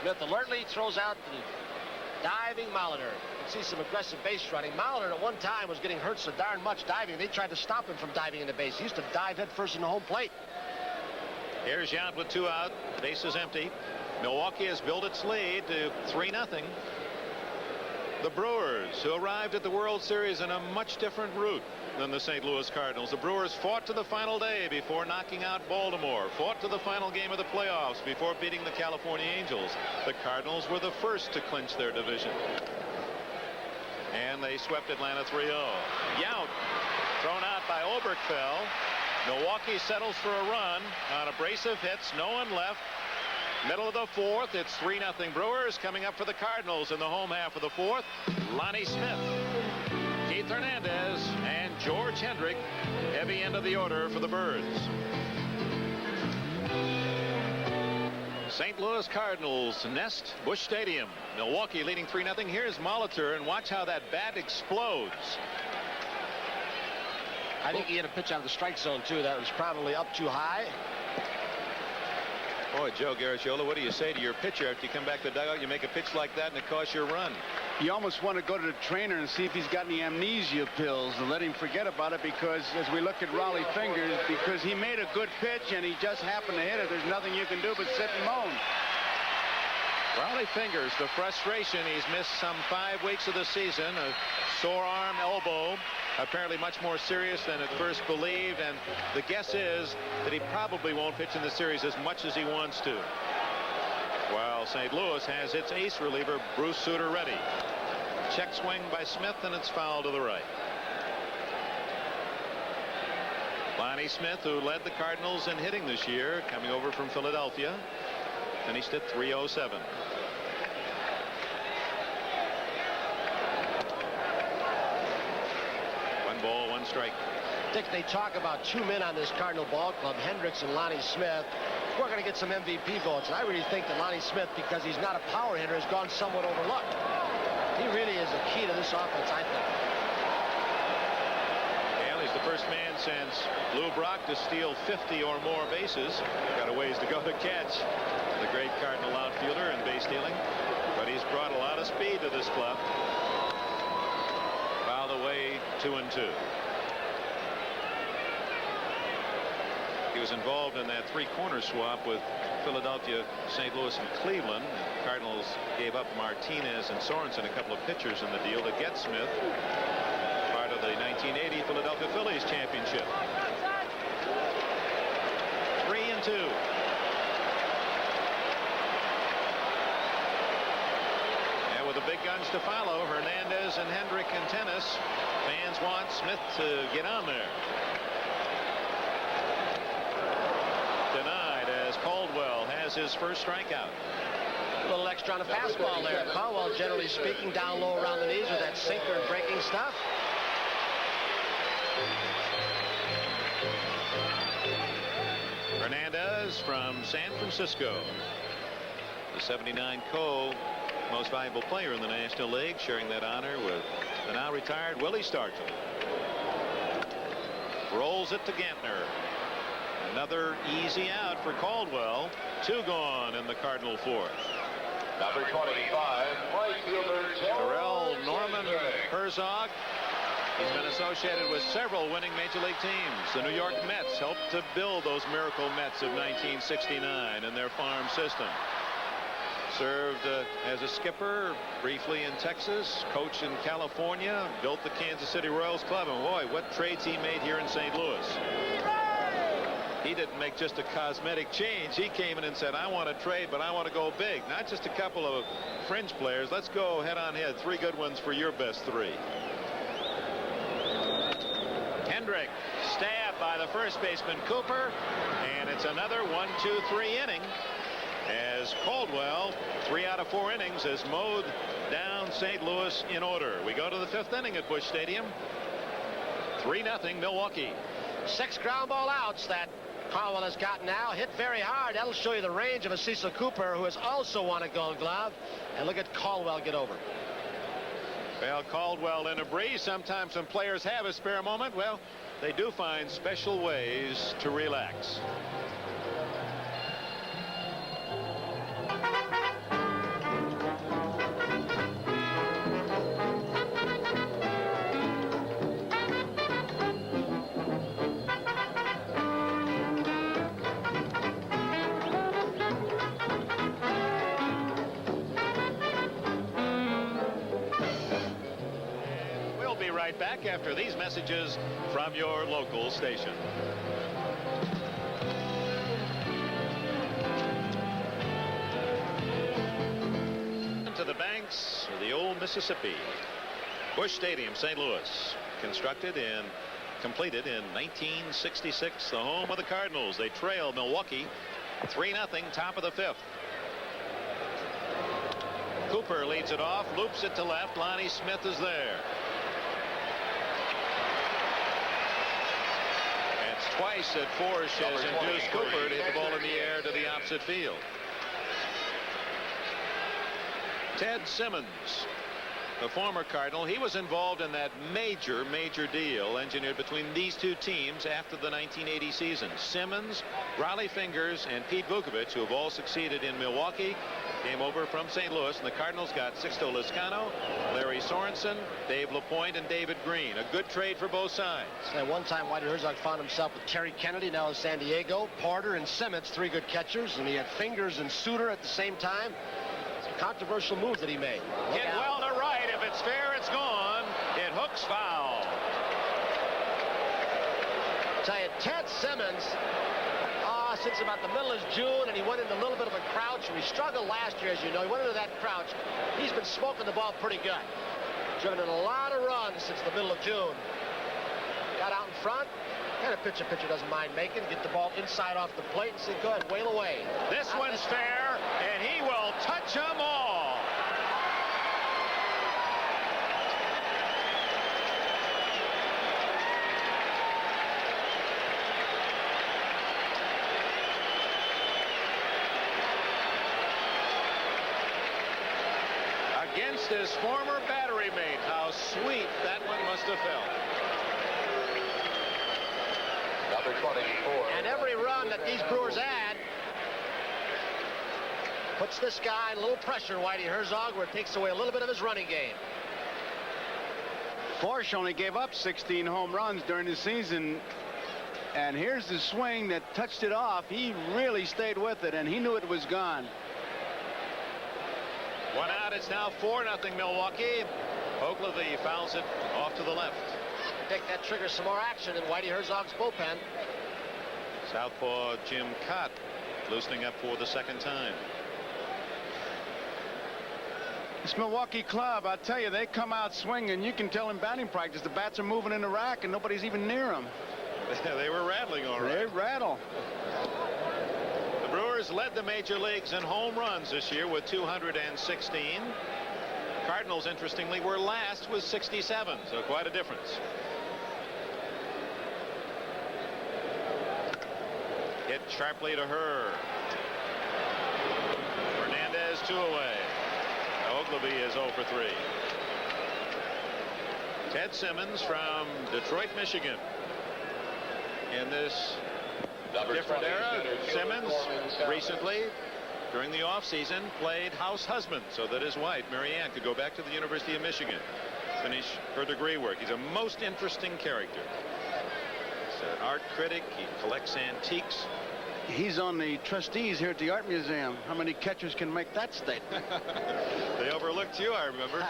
Smith alertly throws out the diving Molitor. You can see some aggressive base running. Molitor at one time was getting hurt so darn much diving, they tried to stop him from diving into base. He used to dive head first in the home plate. Here's Yount with 2 out. Base is empty. Milwaukee has built its lead to 3-0. The Brewers, who arrived at the World Series in a much different route than the St. Louis Cardinals. The Brewers fought to the final day before knocking out Baltimore. Fought to the final game of the playoffs before beating the California Angels. The Cardinals were the first to clinch their division. And they swept Atlanta 3-0. Yount thrown out by Oberkfell. Milwaukee settles for a run on a brace of hits. No one left. Middle of the 4th. It's 3-0 Brewers. Coming up for the Cardinals in the home half of the 4th. Lonnie Smith, Keith Hernandez, and George Hendrick. Heavy end of the order for the Birds. St. Louis Cardinals nest Busch Stadium. Milwaukee leading 3-0. Here's Molitor, and watch how that bat explodes. I think he had a pitch out of the strike zone, too. That was probably up too high. Boy, Joe Garagiola, what do you say to your pitcher after you come back to the dugout? You make a pitch like that and it costs you a run. You almost want to go to the trainer and see if he's got any amnesia pills and let him forget about it, because as we look at Raleigh Fingers, because he made a good pitch and he just happened to hit it, there's nothing you can do but sit and moan. Raleigh Fingers, the frustration, he's missed some 5 weeks of the season. A sore arm, elbow, apparently much more serious than at first believed, and the guess is that he probably won't pitch in the series as much as he wants to. While St. Louis has its ace reliever, Bruce Sutter, ready. Check swing by Smith, and it's foul to the right. Lonnie Smith, who led the Cardinals in hitting this year, coming over from Philadelphia, finished at .307. strike. Dick, they talk about 2 men on this Cardinal ball club, Hendricks and Lonnie Smith. We're going to get some MVP votes. And I really think that Lonnie Smith, because he's not a power hitter, has gone somewhat overlooked. He really is the key to this offense, I think. Well, he's the first man since Lou Brock to steal 50 or more bases. Got a ways to go to catch the great Cardinal outfielder in base stealing. But he's brought a lot of speed to this club. Fouled away 2-2. He was involved in that 3-corner swap with Philadelphia, St. Louis, and Cleveland. The Cardinals gave up Martinez and Sorensen, a couple of pitchers in the deal to get Smith. Part of the 1980 Philadelphia Phillies championship. 3-2. And with the big guns to follow, Hernandez and Hendrick in tennis. Fans want Smith to get on there. Denied as Caldwell has his first strikeout. A little extra on the fastball there. Caldwell, generally speaking, down low around the knees with that sinker and breaking stuff. Hernandez from San Francisco. The 79 Co. most valuable player in the National League, sharing that honor with the now retired Willie Stargell. Rolls it to Gantner. Another easy out for Caldwell. 2 gone in the Cardinal fourth. Number 25, right fielder Terrell Norman Herzog. He's been associated with several winning Major League teams. The New York Mets helped to build those miracle Mets of 1969 in their farm system. Served as a skipper briefly in Texas, coach in California, built the Kansas City Royals club, and boy, what trades he made here in St. Louis. He didn't make just a cosmetic change. He came in and said, I want to trade, but I want to go big. Not just a couple of fringe players. Let's go head on head. 3 good ones for your best 3. Hendrick stabbed by the first baseman Cooper, and it's another 1-2-3 inning as Caldwell, 3 out of 4 innings, has mowed down St. Louis in order. We go to the 5th inning at Busch Stadium. 3-0 Milwaukee. 6 ground ball outs that Caldwell has gotten now. Hit very hard. That'll show you the range of a Cecil Cooper, who has also won a Gold Glove. And look at Caldwell get over. Well, Caldwell in a breeze. Sometimes when players have a spare moment, well, they do find special ways to relax. Right back after these messages from your local station. To the banks of the old Mississippi. Busch Stadium, St. Louis, completed in 1966, the home of the Cardinals. They trail Milwaukee 3-0, top of the 5th. Cooper leads it off, loops it to left. Lonnie Smith is there. Twice that Forsch has induced Cooper to hit the ball in the air to the opposite field. Ted Simmons, the former Cardinal, he was involved in that major deal engineered between these 2 teams after the 1980 season. Simmons, Raleigh Fingers, and Pete Vukovich, who have all succeeded in Milwaukee, came over from St. Louis, and the Cardinals got Sixto Lizcano, Larry Sorensen, Dave LaPointe, and David Green. A good trade for both sides. At one time, Whitey Herzog found himself with Terry Kennedy, now in San Diego, Porter and Simmons, 3 good catchers, and he had Fingers and Suter at the same time. It's a controversial move that he made. Hit well to right. If it's fair, it's gone. It hooks foul. Tell you, Ted Simmons, since about the middle of June, and he went into a little bit of a crouch. He struggled last year, as you know. He went into that crouch. He's been smoking the ball pretty good. Driven in a lot of runs since the middle of June. Got out in front. Kind of pitcher doesn't mind making. Get the ball inside off the plate and say, go ahead, whale away. This one's fair, and he will touch them all. against his former battery mate. How sweet that one must have felt. Number 24. And every run that these Brewers add puts this guy in a little pressure, Whitey Herzog, where it takes away a little bit of his running game. Forsch only gave up 16 home runs during the season. And here's the swing that touched it off. He really stayed with it, and he knew it was gone. One out. It's now 4-0 Milwaukee. Oakley fouls it off to the left. Dick, that triggers some more action in Whitey Herzog's bullpen. Southpaw Jim Cott loosening up for the second time. This Milwaukee club, I tell you, they come out swinging. You can tell in batting practice the bats are moving in the rack and nobody's even near them. They were rattling all right. They rattle. The Brewers led the major leagues in home runs this year with 216. Cardinals, interestingly, were last with 67, so quite a difference. Hit sharply to her. Hernandez 2 away. Oakley is 0 for 3. Ted Simmons from Detroit, Michigan. In this different era, Simmons recently, during the offseason, played house husband so that his wife, Mary Ann, could go back to the University of Michigan, finish her degree work. He's a most interesting character. He's an art critic. He collects antiques. He's on the trustees here at the Art Museum. How many catchers can make that statement? They overlooked you, I remember.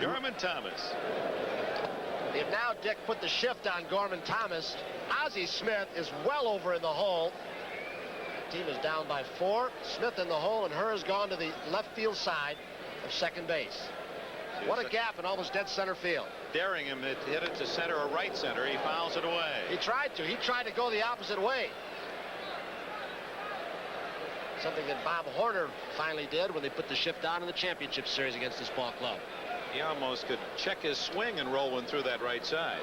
Gorman Thomas. They've now, Dick, put the shift on Gorman Thomas. Ozzie Smith is well over in the hole. The team is down by 4. Smith in the hole, and Herr's gone to the left field side of second base. What a gap in almost dead center field. Daring him to hit it to center or right center. He fouls it away. He tried to. He tried to go the opposite way. Something that Bob Horner finally did when they put the shift on in the championship series against this ball club. He almost could check his swing and roll one through that right side.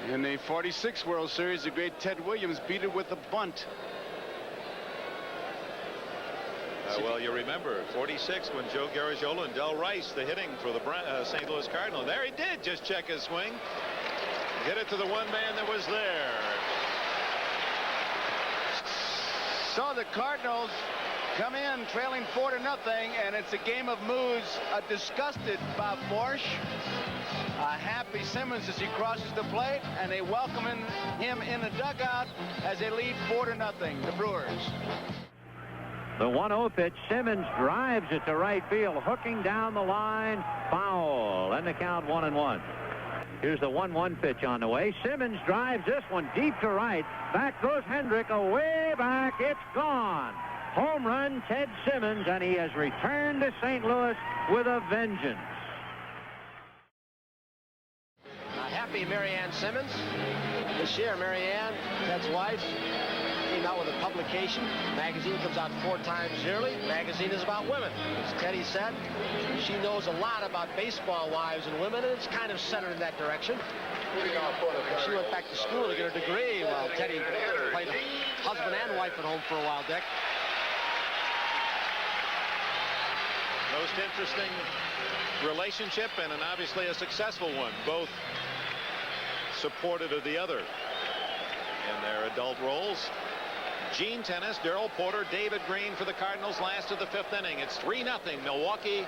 In the 46 World Series, the great Ted Williams beat it with a bunt. Well, you remember 46 when Joe Garagiola and Del Rice, the hitting for the St. Louis Cardinals. There he did just check his swing. Hit it to the one man that was there. So the Cardinals come in trailing 4-0, and it's a game of moods. A disgusted Bob Forsch, a happy Simmons as he crosses the plate, and they welcome him in the dugout as they lead 4-0, the Brewers. The 1-0 pitch. Simmons drives it to right field, hooking down the line. Foul, and the count 1-1. Here's the 1-1 pitch on the way. Simmons drives this one deep to right. Back goes Hendrick, away back. It's gone. Home run, Ted Simmons, and he has returned to St. Louis with a vengeance. Happy Mary Ann Simmons. This year, Mary Ann, Ted's wife, came out with a publication. Magazine comes out 4 times yearly. Magazine is about women. As Teddy said, she knows a lot about baseball wives and women, and it's kind of centered in that direction. She went back to school to get her degree while Teddy played husband and wife at home for a while, Dick. Most interesting relationship, and obviously a successful one. Both supported of the other in their adult roles. Gene Tennis, Darrell Porter, David Green for the Cardinals, last of the 5th inning. It's 3-0 Milwaukee.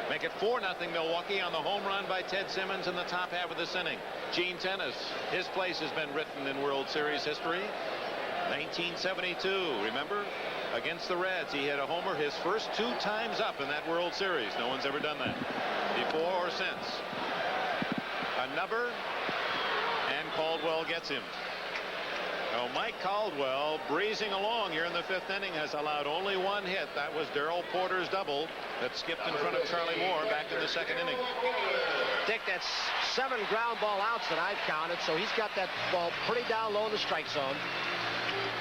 Make it 4-0 Milwaukee on the home run by Ted Simmons in the top half of this inning. Gene Tennis, his place has been written in World Series history. 1972, remember? Against the Reds, he hit a homer his first 2 times up in that World Series. No one's ever done that before or since. A number, and Caldwell gets him. Now, Mike Caldwell, breezing along here in the 5th inning, has allowed only 1 hit. That was Darrell Porter's double that skipped in front of Charlie Moore back in the 2nd inning. Dick, that's 7 ground ball outs that I've counted, so he's got that ball pretty down low in the strike zone.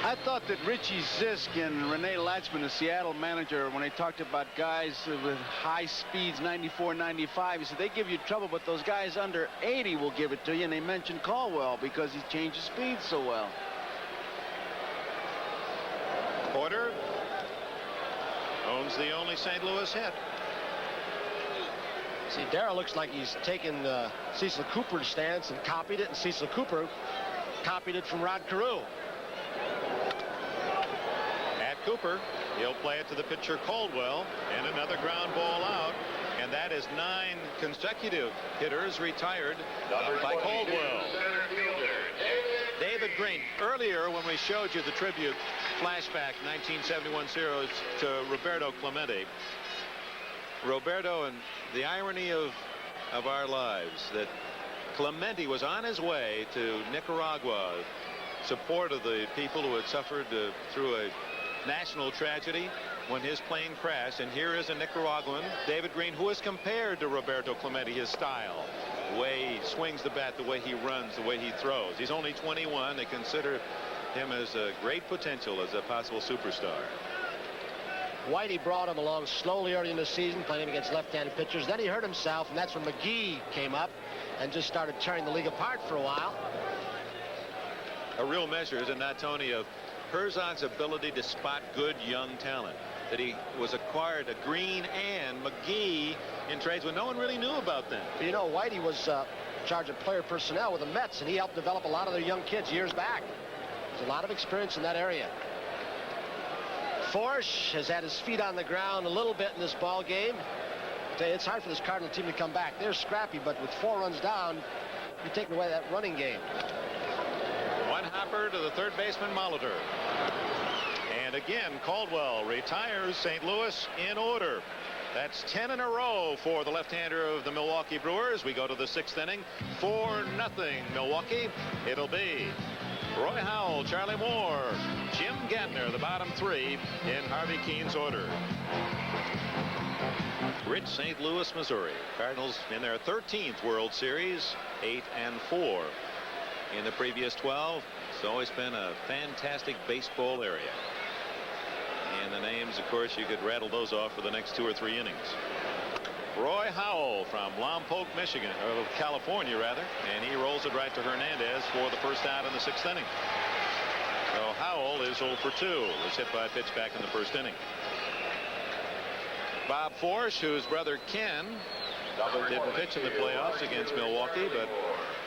I thought that Richie Zisk and Rene Lachemann, the Seattle manager, when they talked about guys with high speeds, 94, 95, he said they give you trouble, but those guys under 80 will give it to you. And they mentioned Caldwell because he changes speed so well. Porter Jones the only St. Louis hit. See, Darrell looks like he's taken Cecil Cooper's stance and copied it, and Cecil Cooper copied it from Rod Carew. At Cooper, he'll play it to the pitcher Caldwell, and another ground ball out. And that is 9 consecutive hitters retired by Caldwell. David Green. Earlier, when we showed you the tribute flashback 1971 series to Roberto Clemente, Roberto, and the irony of our lives, that Clemente was on his way to Nicaragua, support of the people who had suffered through a national tragedy when his plane crashed. And here is a Nicaraguan, David Green, who is compared to Roberto Clemente, his style, the way he swings the bat, the way he runs, the way he throws. He's only 21. They consider him as a great potential as a possible superstar. Whitey brought him along slowly early in the season, playing him against left-handed pitchers. Then he hurt himself, and that's when McGee came up and just started tearing the league apart for a while. A real measure, is it not, Tony, of Herzog's ability to spot good young talent, that he was acquired a Green and McGee in trades when no one really knew about them. You know, Whitey was in charge of player personnel with the Mets, and he helped develop a lot of their young kids years back. There's a lot of experience in that area. Forsch has had his feet on the ground a little bit in this ball game. It's hard for this Cardinal team to come back. They're scrappy, but with 4 runs down, you're taking away that running game. One hopper to the third baseman, Molitor. And again, Caldwell retires. St. Louis in order. That's 10 in a row for the left-hander of the Milwaukee Brewers. We go to the 6th inning. 4-0 Milwaukee. It'll be Roy Howell, Charlie Moore, Jim Gantner, the bottom 3 in Harvey Keene's order. Rich St. Louis, Missouri. Cardinals in their 13th World Series, 8-4 in the previous 12. It's always been a fantastic baseball area. And the names, of course, you could rattle those off for the next 2 or 3 innings. Roy Howell from Lompoc, Michigan, or California rather, and he rolls it right to Hernandez for the first out in the 6th inning. So Howell is 0 for 2. Was hit by a pitch back in the 1st inning. Bob Forsch, whose brother Ken didn't pitch in the playoffs against Milwaukee, but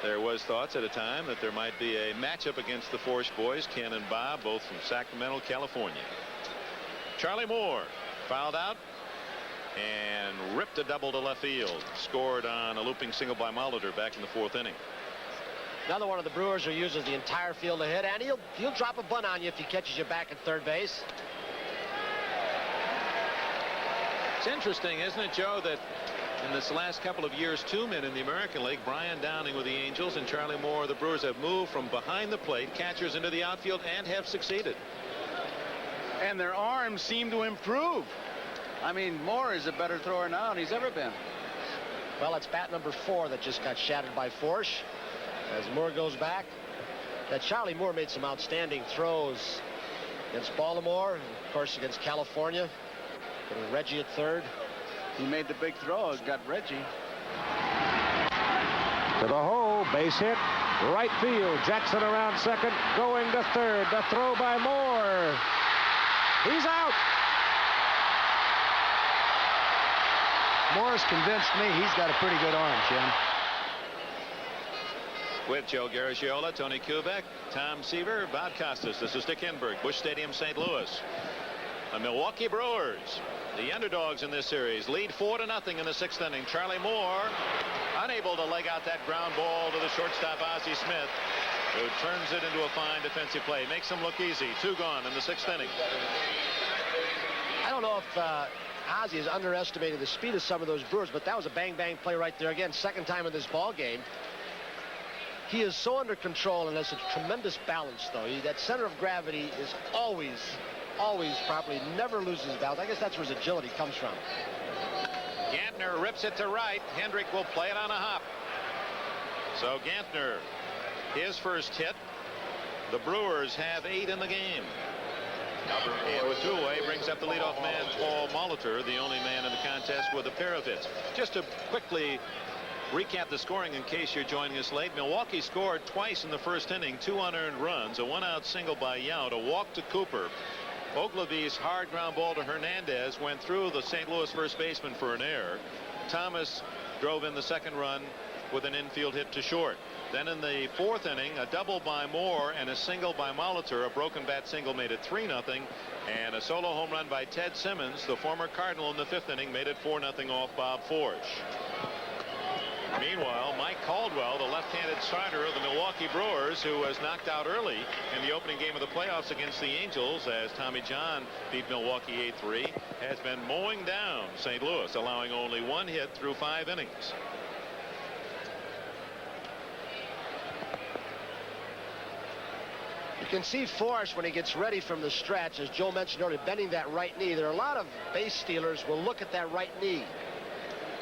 there was thoughts at a time that there might be a matchup against the Forsch boys, Ken and Bob, both from Sacramento, California. Charlie Moore fouled out and ripped a double to left field. Scored on a looping single by Molitor back in the 4th inning. Another one of the Brewers who uses the entire field to hit, and he'll drop a bunt on you if he catches you back at third base. It's interesting, isn't it, Joe, that in this last couple of years, 2 men in the American League, Brian Downing with the Angels and Charlie Moore, the Brewers, have moved from behind the plate, catchers into the outfield, and have succeeded. And their arms seem to improve. I mean, Moore is a better thrower now than he's ever been. Well, it's bat number 4 that just got shattered by Forsch as Moore goes back. That Charlie Moore made some outstanding throws against Baltimore, and of course against California, with Reggie at third. He made the big throws, got Reggie. To the hole, base hit, right field. Jackson around second, going to third. The throw by Moore. He's out. Moore's convinced me he's got a pretty good arm, Jim. With Joe Garagiola, Tony Kubek, Tom Seaver, Bob Costas. This is Dick Enberg, Busch Stadium, St. Louis. The Milwaukee Brewers, the underdogs in this series, lead 4-0 in the 6th inning. Charlie Moore unable to leg out that ground ball to the shortstop Ozzie Smith, who turns it into a fine defensive play. Makes him look easy. 2 gone in the 6th inning. I don't know if Ozzie has underestimated the speed of some of those Brewers, but that was a bang-bang play right there again. 2nd time in this ball game. He is so under control and has such tremendous balance, though. That center of gravity is always properly, never loses balance. I guess that's where his agility comes from. Gantner rips it to right. Hendrick will play it on a hop. So Gantner, his first hit. The Brewers have 8 in the game. And with 2 away, brings up the leadoff man, Paul Molitor, the only man in the contest with a pair of hits. Just to quickly recap the scoring in case you're joining us late. Milwaukee scored twice in the 1st inning, 2 unearned runs, a 1-out single by Yount, a walk to Cooper, Ogilvy's hard ground ball to Hernandez went through the St. Louis first baseman for an error. Thomas drove in the second run with an infield hit to short. Then in the fourth inning, a double by Moore and a single by Molitor. A broken bat single made it 3-0, and a solo home run by Ted Simmons, the former Cardinal, in the fifth inning, made it 4-0 off Bob Forsch. Meanwhile, Mike Caldwell, the left-handed starter of the Milwaukee Brewers, who was knocked out early in the opening game of the playoffs against the Angels as Tommy John beat Milwaukee 8-3, has been mowing down St. Louis, allowing only 1 hit through 5 innings. You can see Forsch when he gets ready from the stretch, as Joe mentioned earlier, bending that right knee. There are a lot of base stealers will look at that right knee.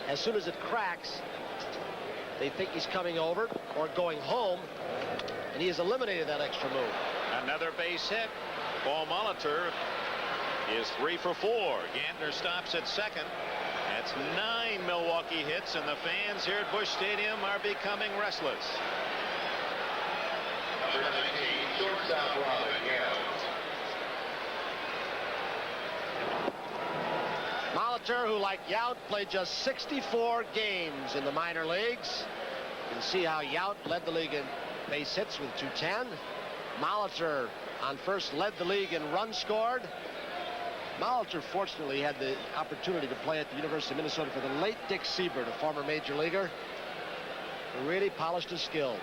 As soon as it cracks, they think he's coming over or going home, and he has eliminated that extra move. Another base hit. Paul Molitor is 3 for 4. Gantner stops at second. That's 9 Milwaukee hits, and the fans here at Busch Stadium are becoming restless. Number 19, shortstop Robin Yount. Molitor, who like Yount played just 64 games in the minor leagues. You can see how Yount led the league in base hits with 210. Molitor on first led the league in runs scored. Molitor fortunately had the opportunity to play at the University of Minnesota for the late Dick Siebert, a former major leaguer, who really polished his skills.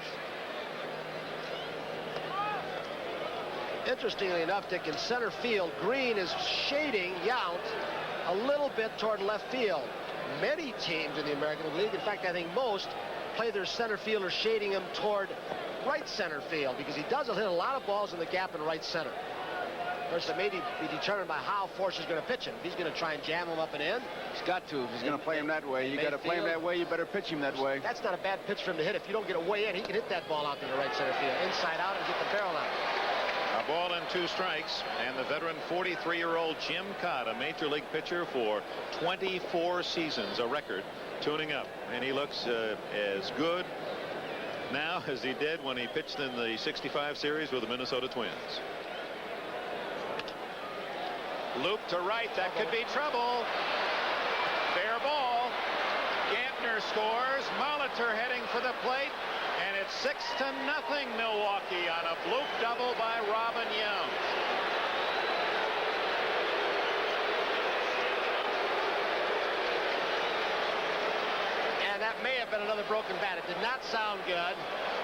Interestingly enough, Dick, in center field, Green is shading Yount a little bit toward left field. Many teams in the American League, in fact, I think most, play their center fielder shading him toward right center field, because he does hit a lot of balls in the gap in right center. Of course, it may be determined by how Forsch is going to pitch him. If he's going to try and jam him up and in. He's got to. If he's going to play him that way, you got to play him that way. You better pitch him that way. That's not a bad pitch for him to hit. If you don't get a way in, he can hit that ball out to the right center field, inside out, and get the barrel out. A ball and 2 strikes, and the veteran 43-year-old Jim Cott, a major league pitcher for 24 seasons, a record, tuning up, and he looks as good now as he did when he pitched in the '65 series with the Minnesota Twins. Loop to right, that could be trouble. Fair ball. Gantner scores. Molitor heading for the plate. And it's 6-0 Milwaukee on a bloop double by Robin Yount. And that may have been another broken bat. It did not sound good.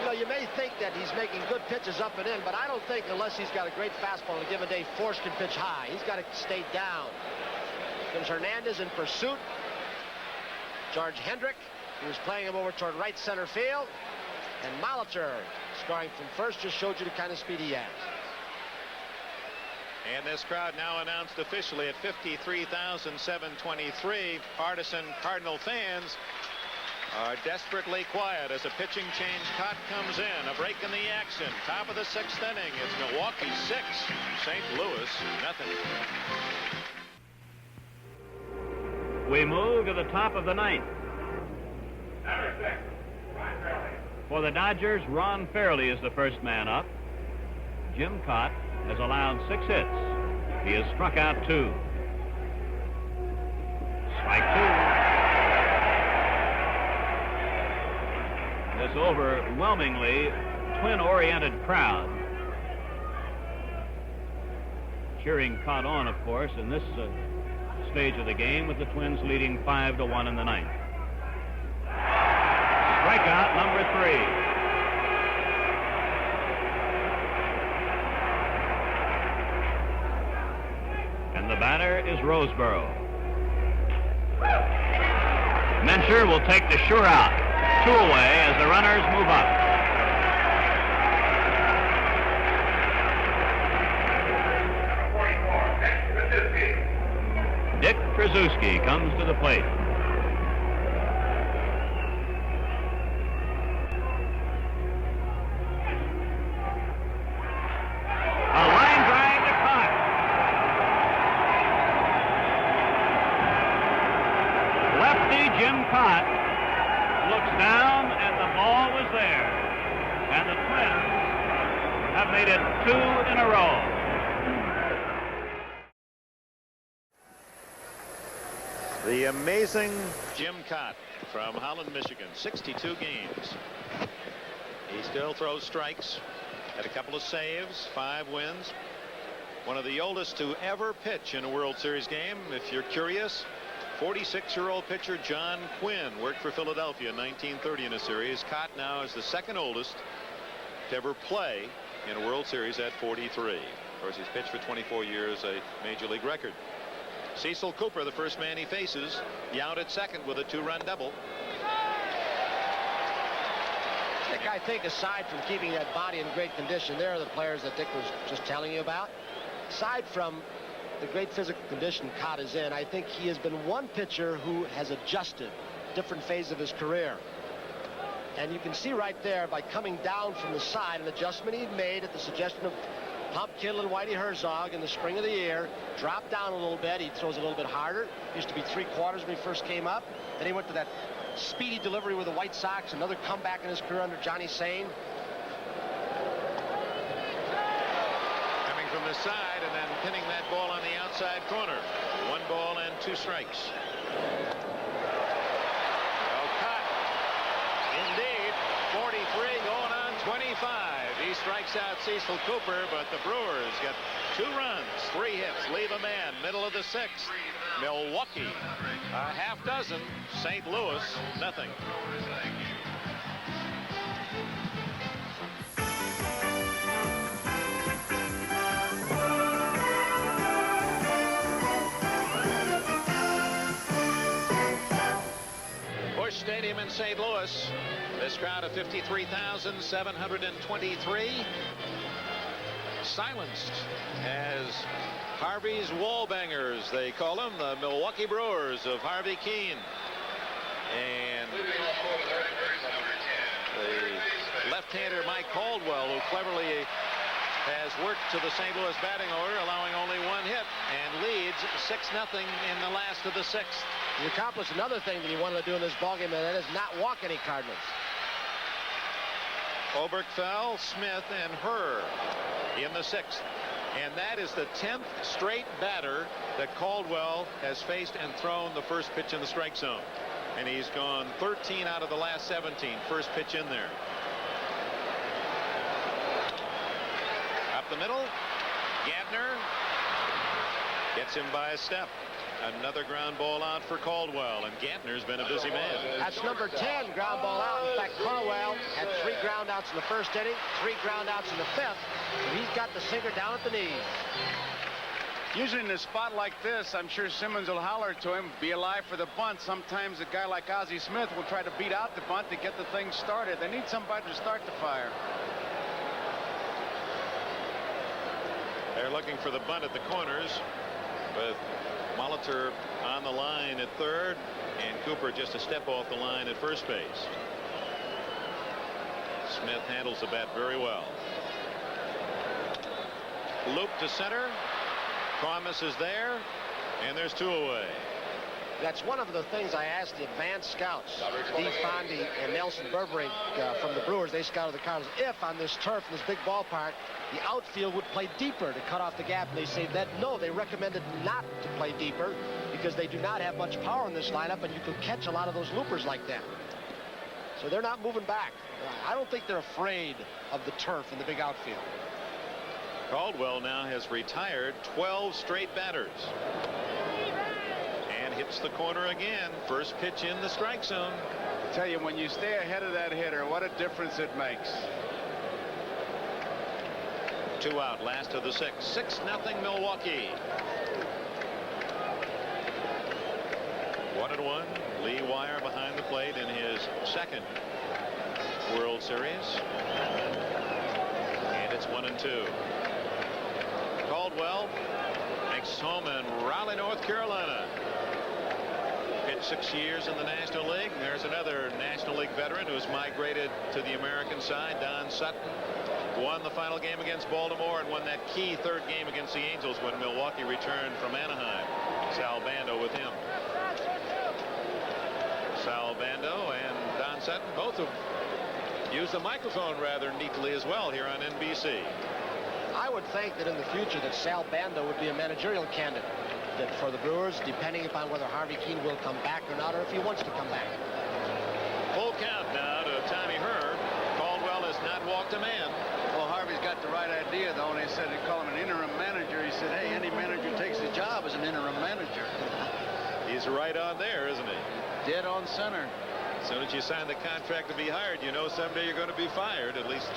You know, you may think that he's making good pitches up and in, but I don't think, unless he's got a great fastball on a given day, Forsch can pitch high. He's got to stay down. Comes Hernandez in pursuit. George Hendrick, who was playing him over toward right center field. And Molitor, scoring from first, just showed you the kind of speed he has. And this crowd now announced officially at 53,723. Partisan Cardinal fans are desperately quiet as a pitching change. Cott comes in. A break in the action. Top of the 6th inning. It's Milwaukee 6, St. Louis nothing. We move to the top of the 9th. For the Dodgers, Ron Fairley is the first man up. Jim Cott has allowed 6 hits. He has struck out 2. Strike 2. This overwhelmingly twin-oriented crowd cheering Cott on, of course, in this stage of the game, with the Twins leading 5-1 in the 9th. Strikeout number 3. And the batter is Roseboro. Mencher will take the sure out. 2 away as the runners move up. Dick Tracewski comes to the plate. Jim Cott looks down, and the ball was there. And the Twins have made it 2 in a row. The amazing Jim Cott from Holland, Michigan. 62 games. He still throws strikes. Had a couple of saves, 5 wins. One of the oldest to ever pitch in a World Series game. If you're curious, 46-year-old pitcher John Quinn worked for Philadelphia in 1930 in a series. Cott now is the second oldest to ever play in a World Series at 43. Of course, he's pitched for 24 years, a major league record. Cecil Cooper, the first man he faces, out at second with a 2-run double. Dick, I think aside from keeping that body in great condition, there are the players that Dick was just telling you about. Aside from the great physical condition Cott is in, I think he has been one pitcher who has adjusted different phases of his career. And you can see right there by coming down from the side, an adjustment he made at the suggestion of Pump Kittle and Whitey Herzog in the spring of the year. Dropped down a little bit. He throws a little bit harder. Used to be 3/4 when he first came up. Then he went to that speedy delivery with the White Sox. Another comeback in his career under Johnny Sain. Coming from the side and then pinning that ball on the outside corner. 1 ball and 2 strikes. Well, Cott, indeed, 43 going on 25. He strikes out Cecil Cooper, but the Brewers get 2 runs, 3 hits, leave a man, middle of the 6th. Milwaukee, a half dozen. St. Louis, nothing. Busch Stadium in St. Louis. This crowd of 53,723 silenced as Harvey's wallbangers, they call them, the Milwaukee Brewers of Harvey Keene. And the left-hander Mike Caldwell, who cleverly has worked to the St. Louis batting order, allowing only 1 hit, and leads 6-0 in the last of the 6th. He accomplished another thing that he wanted to do in this ballgame, and that is not walk any Cardinals. Oberkfell, Smith, and Herr in the 6th. And that is the 10th straight batter that Caldwell has faced and thrown the first pitch in the strike zone. And he's gone 13 out of the last 17. First pitch in there. Up the middle. Gantner gets him by a step. Another ground ball out for Caldwell, and Gantner's been a busy man. That's number 10 ground ball out. In fact, Caldwell had 3 ground outs in the first inning, 3 ground outs in the 5th. And he's got the sinker down at the knees. Usually in a spot like this, I'm sure Simmons will holler to him, be alive for the bunt. Sometimes a guy like Ozzie Smith will try to beat out the bunt to get the thing started. They need somebody to start the fire. They're looking for the bunt at the corners with Molitor on the line at third and Cooper just a step off the line at first base. Smith handles the bat very well. Loop to center. Thomas is there, and there's 2 away. That's one of the things I asked the advanced scouts, Steve Fondy and Nelson Burbrink from the Brewers. They scouted the Cardinals. If on this turf, this big ballpark, the outfield would play deeper to cut off the gap. And they say that no, they recommended not to play deeper because they do not have much power in this lineup, and you could catch a lot of those loopers like that. So they're not moving back. I don't think they're afraid of the turf in the big outfield. Caldwell now has retired 12 straight batters. And hits the corner again. First pitch in the strike zone. I tell you, when you stay ahead of that hitter, what a difference it makes. 2 out, last of the 6th. 6-0 Milwaukee. 1-1. Lee Wire behind the plate in his 2nd World Series. And it's 1-2. Caldwell makes home in Raleigh, North Carolina. Pitched 6 years in the National League. There's another National League veteran who's migrated to the American side, Don Sutton. Won the final game against Baltimore and won that key 3rd game against the Angels when Milwaukee returned from Anaheim. Sal Bando with him. Sal Bando and Don Sutton both have used the microphone rather neatly as well here on NBC. I would think that in the future that Sal Bando would be a managerial candidate. that for the Brewers, depending upon whether Harvey Keene will come back or not, or if he wants to come back. Full count now to Tommy Herr. Caldwell has not walked a man. Well, Harvey's got the right idea, though, and he said he'd call him an interim manager. He said, hey, any manager takes the job as an interim manager. He's right on there, isn't he? Dead on center. As soon as you sign the contract to be hired, you know someday you're going to be fired. At least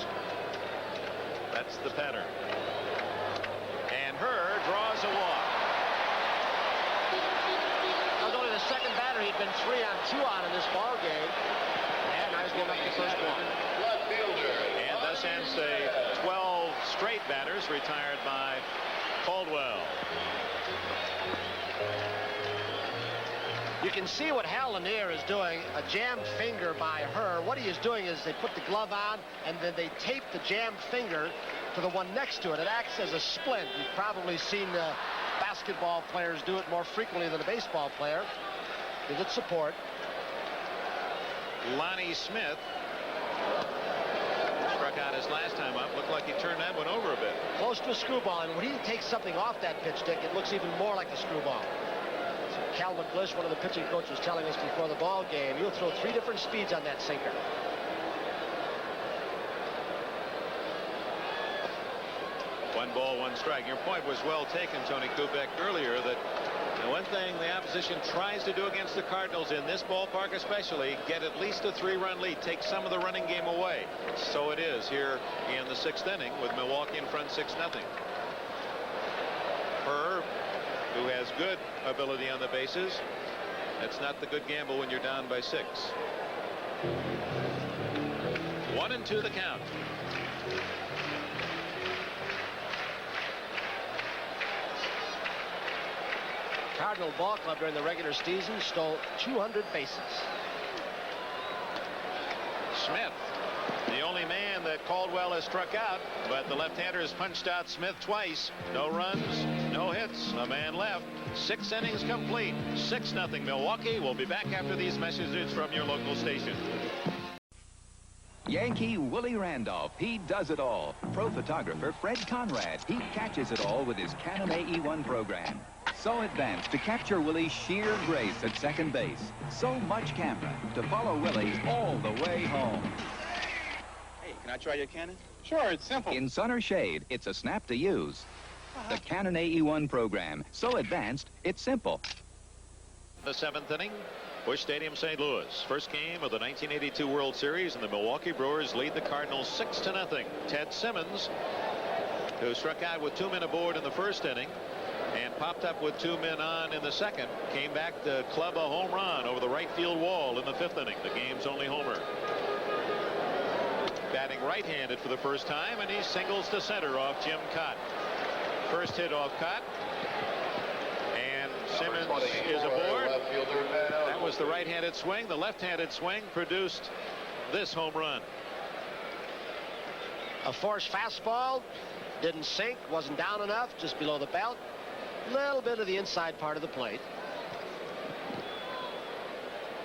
that's the pattern. And Herr draws a walk. That was only the second batter. He'd been 3-on-2 on in this ball game. And now he's giving up the first one. And thus ends the 12 straight batters retired by Caldwell. You can see what Hal Lanier is doing, a jammed finger by Herr. What he is doing is they put the glove on and then they tape the jammed finger to the one next to it. It acts as a splint. You've probably seen basketball players do it more frequently than a baseball player. Give it support. Lonnie Smith struck out his last time up. Looked like he turned that one over a bit. Close to a screwball, and when he takes something off that pitch, Dick, it looks even more like a screwball. Cal McGlish, one of the pitching coaches, was telling us before the ball game, you'll throw 3 different speeds on that sinker. One ball, one strike. Your point was well taken, Tony Kubek, earlier, that one thing the opposition tries to do against the Cardinals in this ballpark especially, get at least a 3-run lead, take some of the running game away. So it is here in the 6th inning with Milwaukee in front 6-0. Herr, who has good ability on the bases. That's not the good gamble when you're down by 6. 1-2 the count. Cardinal Ball Club during the regular season stole 200 bases. Smith, the only man that Caldwell has struck out, but the left-hander has punched out Smith twice. No runs, no hits, a man left. 6 innings complete. 6-0 Milwaukee. We'll be back after these messages from your local station. Yankee Willie Randolph, he does it all. Pro photographer Fred Conrad, he catches it all with his Canon AE1 program. So advanced to capture Willie's sheer grace at second base. So much camera to follow Willie all the way home. Hey, can I try your Canon? Sure, it's simple. In sun or shade, it's a snap to use. The Canon AE1 program, so advanced, it's simple. The 7th inning, Busch Stadium, St. Louis. First game of the 1982 World Series, and the Milwaukee Brewers lead the Cardinals 6-0. Ted Simmons, who struck out with 2 men aboard in the first inning and popped up with 2 men on in the second, came back to club a home run over the right field wall in the 5th inning, the game's only homer. Batting right-handed for the first time, and he singles to center off Jim Cott. First hit off Cott, and Simmons is aboard. That was the right-handed swing. The left-handed swing produced this home run. A Forsch fastball, didn't sink, wasn't down enough, just below the belt. Little bit of the inside part of the plate.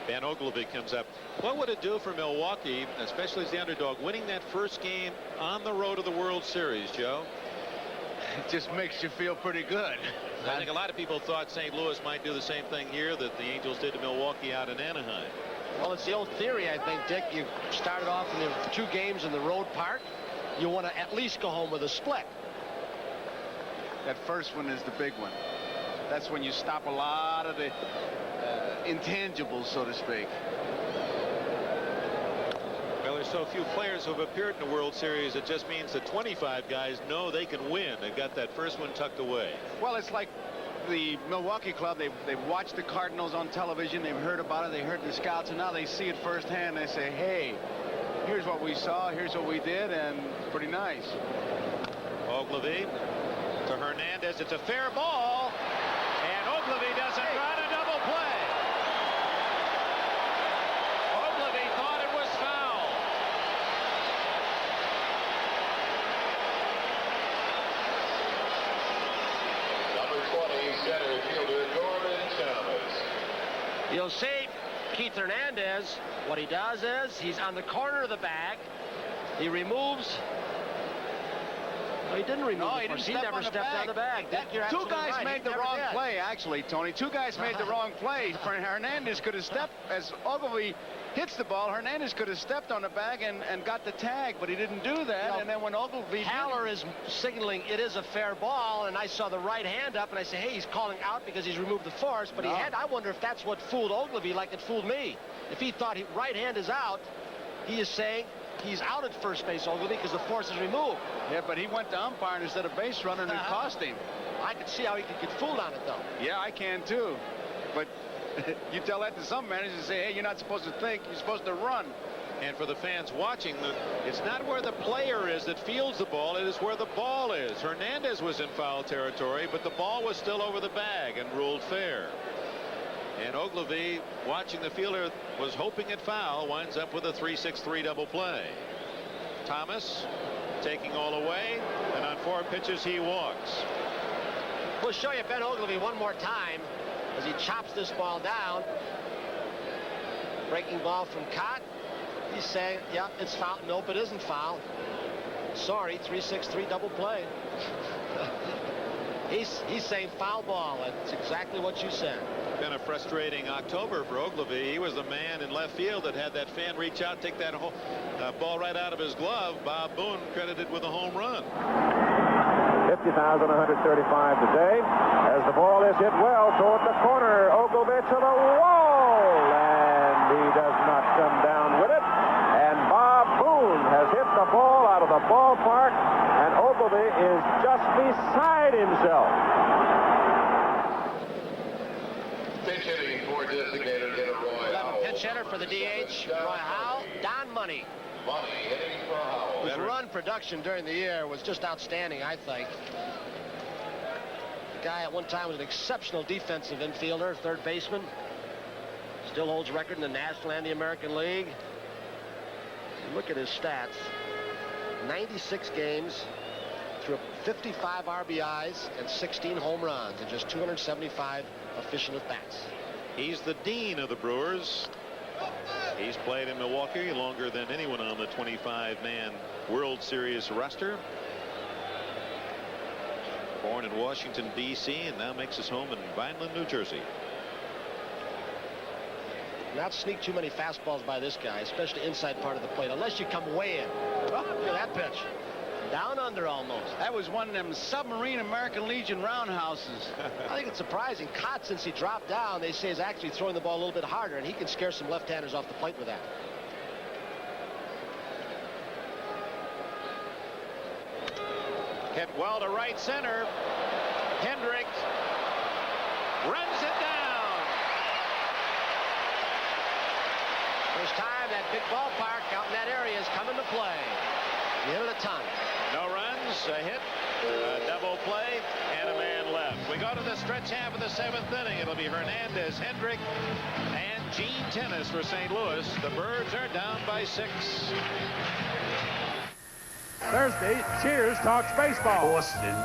Van Ogilvie comes up. What would it do for Milwaukee, especially as the underdog, winning that first game on the road to the World Series, Joe? It just makes you feel pretty good. I think a lot of people thought St. Louis might do the same thing here that the Angels did to Milwaukee out in Anaheim. Well, it's the old theory, I think, Dick. You started off in the 2 games in the road park. You want to at least go home with a split. That first one is the big one. That's when you stop a lot of the intangibles, so to speak. Well, there's so few players who have appeared in the World Series. It just means that 25 guys know they can win. They've got that first one tucked away. Well, it's like the Milwaukee club. They've watched the Cardinals on television. They've heard about it. They heard the scouts, and now they see it firsthand. They say, hey, here's what we saw. Here's what we did, and it's pretty nice. Ogilvie to Hernandez. It's a fair ball, and Ogilvie doesn't run a double play. Ogilvie thought it was foul. Number 20, center fielder Norman Thomas. You'll see Keith Hernandez, what he does is he's on the corner of the bag. He removes No, he didn't remove No, the he Forsch. didn't step never on the stepped bag. on the bag. Dick, you're Two absolutely guys right. made He the never wrong did. play, actually, Tony. Two guys made the wrong play. Hernandez could have stepped as Ogilvy hits the ball. Hernandez could have stepped on the bag and got the tag, but he didn't do that. And then when Ogilvy Haller is signaling it is a fair ball, and I saw the right hand up, and I said, hey, he's calling out because he's removed the Forsch, but he had. I wonder if that's what fooled Ogilvy like it fooled me. If he thought right hand is out, he is saying he's out at first base, Ogilvy, because the Forsch is removed. Yeah, but he went to umpiring instead of base runner, and it cost him. I could see how he could get fooled on it, though. Yeah, I can, too. But you tell that to some managers and say, hey, you're not supposed to think, you're supposed to run. And for the fans watching, it's not where the player is that fields the ball, it is where the ball is. Hernandez was in foul territory, but the ball was still over the bag and ruled fair. And Ogilvy, watching the fielder, was hoping it foul, winds up with a 3-6-3 double play. Thomas taking all away, and on 4 pitches he walks. We'll show you Ben Ogilvy one more time as he chops this ball down. Breaking ball from Cott. He's saying, yeah, it's foul. Nope, it isn't foul. Sorry, 3-6-3 double play. He's saying foul ball. That's exactly what you said. Been a frustrating October for Ogilvy. He was the man in left field that had that fan reach out, take that ball right out of his glove. Bob Boone credited with a home run. 50,135 today as the ball is hit well toward the corner. Ogilvy to the wall, and he does not come down with it. And Bob Boone has hit the ball out of the ballpark, and Ogilvy is just beside himself. Pitch hitting for designated hitter Roy Howell. Pinch hitter for the DH, Roy Howell. Don Money. Money hitting for Howell. His run production during the year was just outstanding, I think. The guy at one time was an exceptional defensive infielder, third baseman. Still holds record in the National and the American League. Look at his stats. 96 games, threw 55 RBIs and 16 home runs and just 275 official at-bats. He's the dean of the Brewers. He's played in Milwaukee longer than anyone on the 25-man World Series roster. Born in Washington, D.C., and now makes his home in Vineland, New Jersey. Not sneak too many fastballs by this guy, especially inside part of the plate, unless you come way in. Oh, look at that pitch. Down under almost. That was one of them submarine American Legion roundhouses. I think it's surprising. Cott, since he dropped down, they say is actually throwing the ball a little bit harder, and he can scare some left-handers off the plate with that. Hit well to right center. Hendrick runs it down. First time that big ballpark out in that area has come into play. You hit it a ton. No runs, a hit, a double play, and a man left. We go to the stretch half of the 7th inning. It'll be Hernandez, Hendrick, and Gene Tennis for St. Louis. The Birds are down by 6. Thursday, Cheers talks baseball. Boston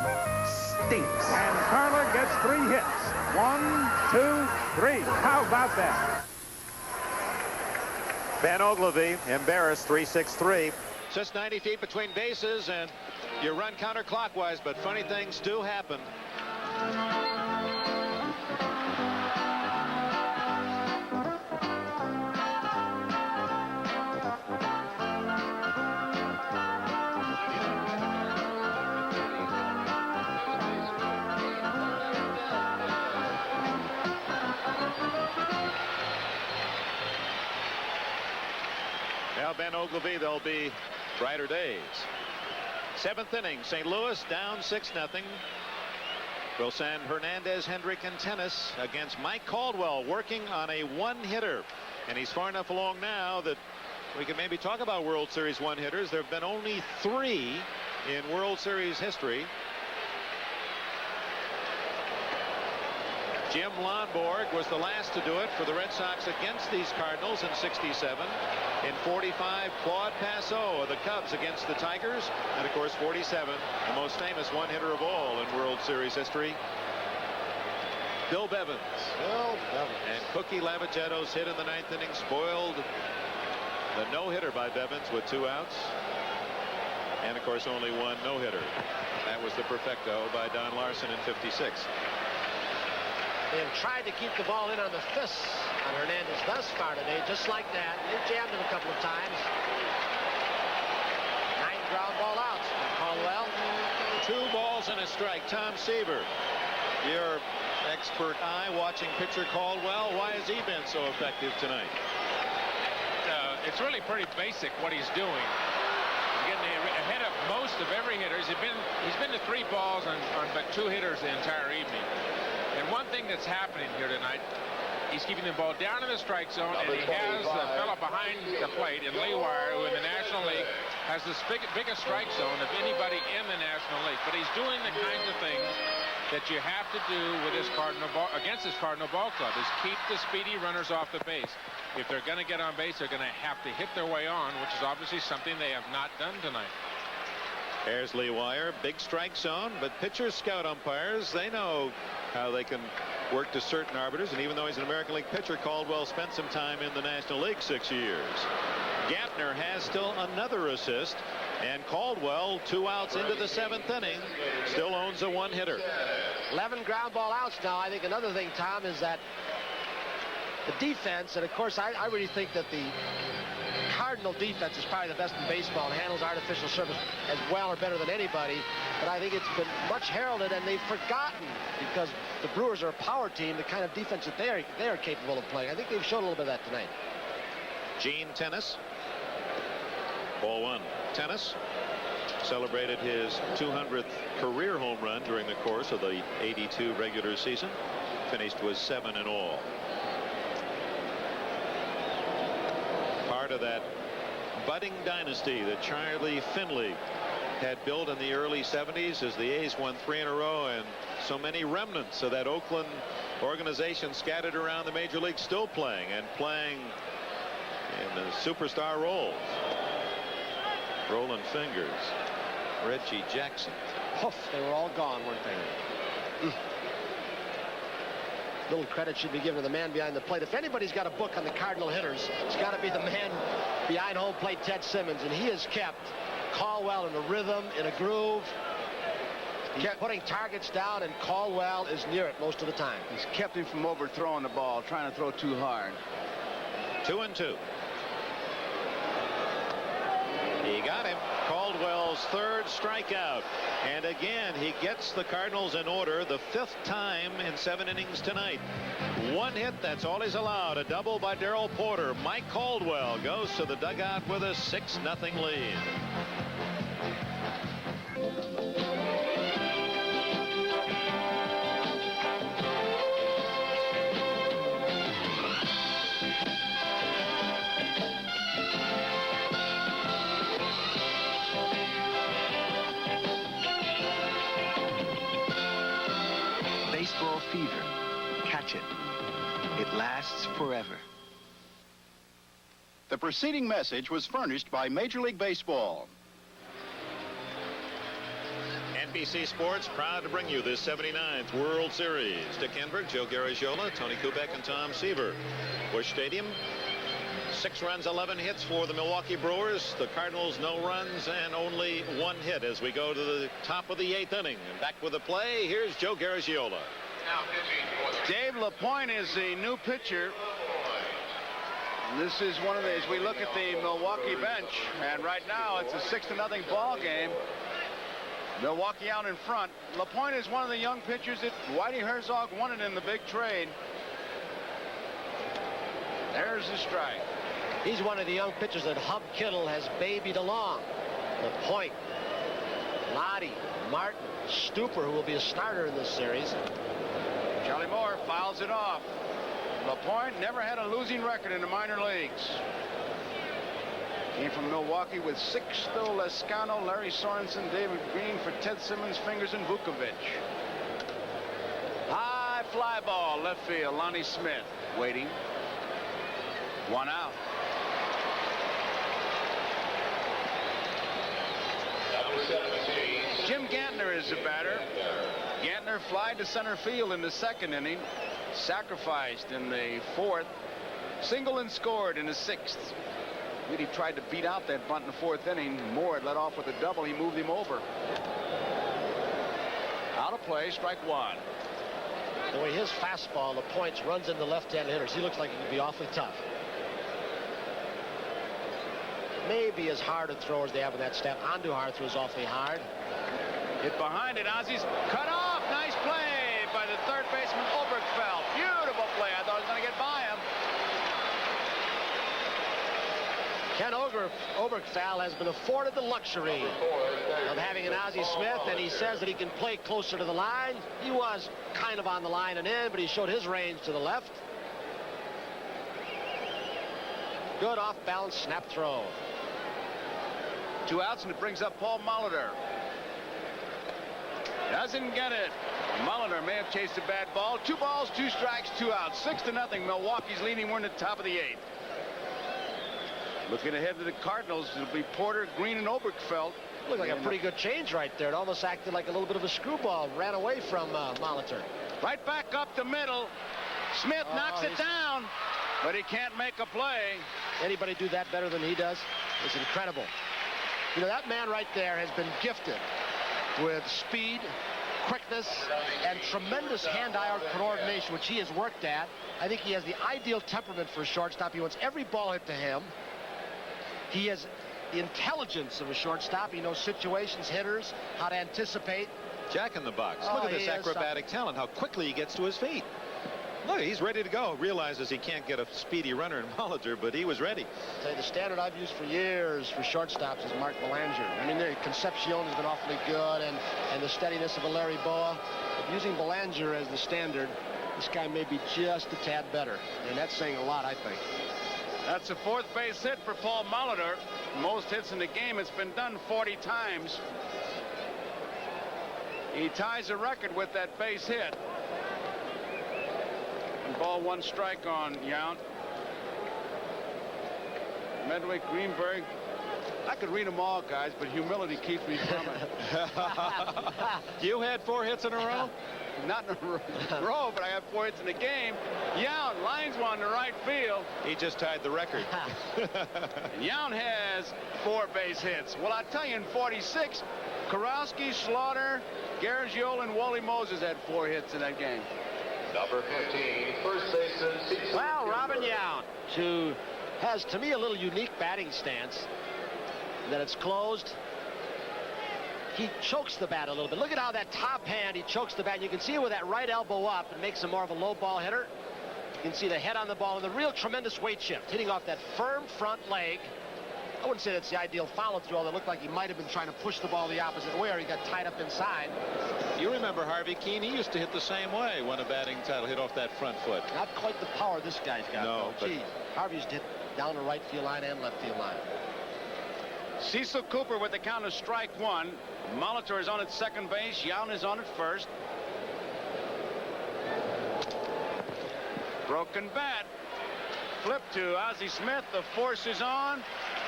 stinks. And Carla gets 3 hits. 1, 2, 3. How about that? Ben Ogilvy, embarrassed, 3-6-3. Just 90 feet between bases, and you run counterclockwise, but funny things do happen. Now Ben Ogilvy, there'll be brighter days. 7th inning, St. Louis down 6-0. We'll send Hernandez, Hendrick, and Tennis against Mike Caldwell, working on a one-hitter. And he's far enough along now that we can maybe talk about World Series one-hitters. There have been only 3 in World Series history. Jim Lonborg was the last to do it for the Red Sox against these Cardinals in '67. In '45, Claude Passeau of the Cubs against the Tigers. And, of course, '47, the most famous one-hitter of all in World Series history, Bill Bevins. And Cookie Lavagetto's hit in the 9th inning spoiled the no-hitter by Bevins with 2 outs. And, of course, only one no-hitter. That was the perfecto by Don Larson in '56. They have tried to keep the ball in on the fists on Hernandez thus far today, just like that. They jammed him a couple of times. 9 ground ball outs from Caldwell. 2 balls and a strike. Tom Seaver, your expert eye watching pitcher Caldwell. Why has he been so effective tonight? It's really pretty basic what he's doing. Getting ahead of most of every hitter. He's been to 3 balls on but 2 hitters the entire evening. And one thing that's happening here tonight, he's keeping the ball down in the strike zone, and he has the fella behind the plate in Lee Wire, who in the National League has the biggest strike zone of anybody in the National League. But he's doing the kinds of things that you have to do with this against this Cardinal ball club, is keep the speedy runners off the base. If they're going to get on base, they're going to have to hit their way on, which is obviously something they have not done tonight. There's Lee Wire, big strike zone, but pitchers, scout umpires, they know how they can work to certain arbiters. And even though he's an American League pitcher, Caldwell spent some time in the National League 6 years. Gantner has still another assist, and Caldwell, 2 outs into the 7th inning, still owns a 1-hitter. 11 ground ball outs now. I think another thing, Tom, is that the defense, and of course I really think that the Cardinal defense is probably the best in baseball and handles artificial surface as well or better than anybody. But I think it's been much heralded, and they've forgotten, because the Brewers are a power team, the kind of defense that they are capable of playing. I think they've shown a little bit of that tonight. Gene Tennis. Ball 1. Tennis celebrated his 200th career home run during the course of the '82 regular season. Finished with 7 in all. Part of that budding dynasty that Charlie Finley had built in the early '70s as the A's won 3 in a row, and so many remnants of that Oakland organization scattered around the major leagues still playing, and playing in the superstar roles. Rolling fingers. Reggie Jackson. Poof, they were all gone, weren't they? Little credit should be given to the man behind the plate. If anybody's got a book on the Cardinal hitters, it's got to be the man behind home plate, Ted Simmons, and he has kept Caldwell in a rhythm, in a groove. He's putting targets down, and Caldwell is near it most of the time. He's kept him from overthrowing the ball, trying to throw too hard. 2-2. He got him. Caldwell's 3rd strikeout. And again, he gets the Cardinals in order the 5th time in 7 innings tonight. 1 hit, that's all he's allowed. A double by Darrell Porter. Mike Caldwell goes to the dugout with a 6-0 lead. Baseball fever. Catch it. It lasts forever. The preceding message was furnished by Major League Baseball. NBC Sports proud to bring you this 79th World Series. Dick Enberg, Joe Garagiola, Tony Kubek, and Tom Seaver. Busch Stadium. 6 runs, 11 hits for the Milwaukee Brewers. The Cardinals, no runs and only 1 hit as we go to the top of the 8th inning. And back with the play, here's Joe Garagiola. Dave LaPointe is the new pitcher. This is one of the, as we look at the Milwaukee bench, and right now it's a 6-0 ball game. Milwaukee out in front. LaPointe is one of the young pitchers that Whitey Herzog wanted in the big trade. There's the strike. He's one of the young pitchers that Hub Kittle has babied along. LaPointe, Lottie, Martin, Stuper, who will be a starter in this series. Charlie Moore fouls it off. LaPointe never had a losing record in the minor leagues. Came from Milwaukee with Sixto Lescano, Larry Sorensen, David Green for Ted Simmons, Fingers, and Vukovic. High fly ball, left field, Lonnie Smith waiting. 1 out. Jim Gantner is the batter. Gantner flied to center field in the 2nd inning, sacrificed in the 4th, single and scored in the 6th. Really tried to beat out that bunt in the 4th inning. Moore had led off with a double. He moved him over. Out of play, strike one. The way his fastball, the points, runs into left-hand hitters, he looks like he could be awfully tough. Maybe his harder throwers they have in that staff. Andujar throws awfully hard. Hit behind it. Ozzy's cut off. Nice play by the third baseman, Oberkfell. Beautiful play. I thought he was going to get by him. Ken Oberkfell has been afforded the luxury of having an Ozzie Smith, and he says that he can play closer to the line. He was kind of on the line and in, but he showed his range to the left. Good off-balance snap throw. 2 outs, and it brings up Paul Molitor. Doesn't get it. Molitor may have chased a bad ball. 2 balls, 2 strikes, 2 outs. 6-0. Milwaukee's leading. We're in the top of the 8th. Looking ahead to the Cardinals, it'll be Porter, Green, and Oberkfell. Looked like a pretty good change right there. It almost acted like a little bit of a screwball. Ran away from Molitor. Right back up the middle. Smith knocks it down, but he can't make a play. Anybody do that better than he does? It's incredible. You know, that man right there has been gifted with speed, quickness, and tremendous hand-eye coordination, which he has worked at. I think he has the ideal temperament for a shortstop. He wants every ball hit to him. He has the intelligence of a shortstop. He knows situations, hitters, how to anticipate. Jack in the box. Look at this acrobatic talent, how quickly he gets to his feet. Look, he's ready to go. Realizes he can't get a speedy runner in Molitor, but he was ready. Say the standard I've used for years for shortstops is Mark Belanger. I mean, Concepcion has been awfully good, and the steadiness of a Larry Boa. But using Belanger as the standard, this guy may be just a tad better, and that's saying a lot, I think. That's a 4th base hit for Paul Molitor. Most hits in the game. It's been done 40 times. He ties a record with that base hit. And ball 1 strike on Yount. Medwick, Greenberg. I could read them all, guys, but humility keeps me from it. You had 4 hits in a row? Not in a row, but I have 4 hits in the game. Yount lines one to right field. He just tied the record. Yount has 4 base hits. Well, I tell you, in 46, Karowski, Slaughter, Gargiol, and Wally Moses had 4 hits in that game. Number 15, first baseman. Well, Robin Yount, who has, to me, a little unique batting stance, that it's closed. He chokes the bat a little bit. Look at how that top hand, he chokes the bat. You can see it with that right elbow up. It makes him more of a low ball hitter. You can see the head on the ball and the real tremendous weight shift, hitting off that firm front leg. I wouldn't say that's the ideal follow-through, although it looked like he might have been trying to push the ball the opposite way, or he got tied up inside. You remember Harvey Keene? He used to hit the same way when a batting title hit off that front foot. Not quite the power this guy's got. No, though. Gee, Harvey's hit down the right field line and left field line. Cecil Cooper with the count of strike 1. Molitor is on at second base. Yount is on at first. Broken bat. Flip to Ozzie Smith. The force is on.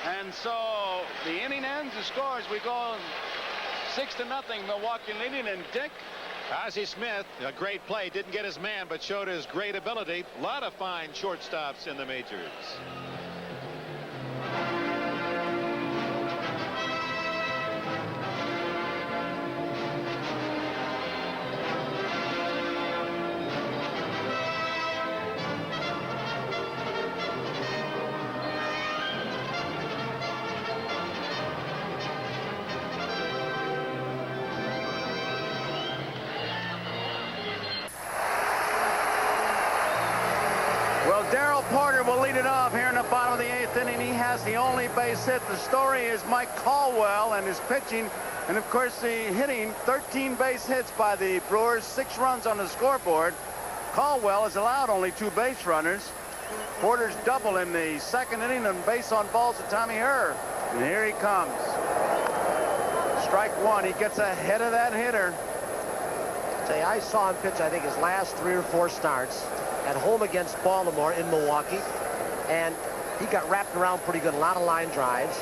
And so the inning ends. The score as we go 6-0. Milwaukee leading. And Dick. Ozzie Smith, a great play. Didn't get his man, but showed his great ability. A lot of fine shortstops in the majors. Porter will lead it off here in the bottom of the 8th inning. He has the only base hit. The story is Mike Caldwell and his pitching. And, of course, the hitting, 13 base hits by the Brewers, 6 runs on the scoreboard. Caldwell has allowed only 2 base runners. Porter's double in the 2nd inning and base on balls to Tommy Herr. And here he comes. Strike 1. He gets ahead of that hitter. Say, I saw him pitch, I think, his last 3 or 4 starts at home against Baltimore in Milwaukee, and he got wrapped around pretty good, a lot of line drives.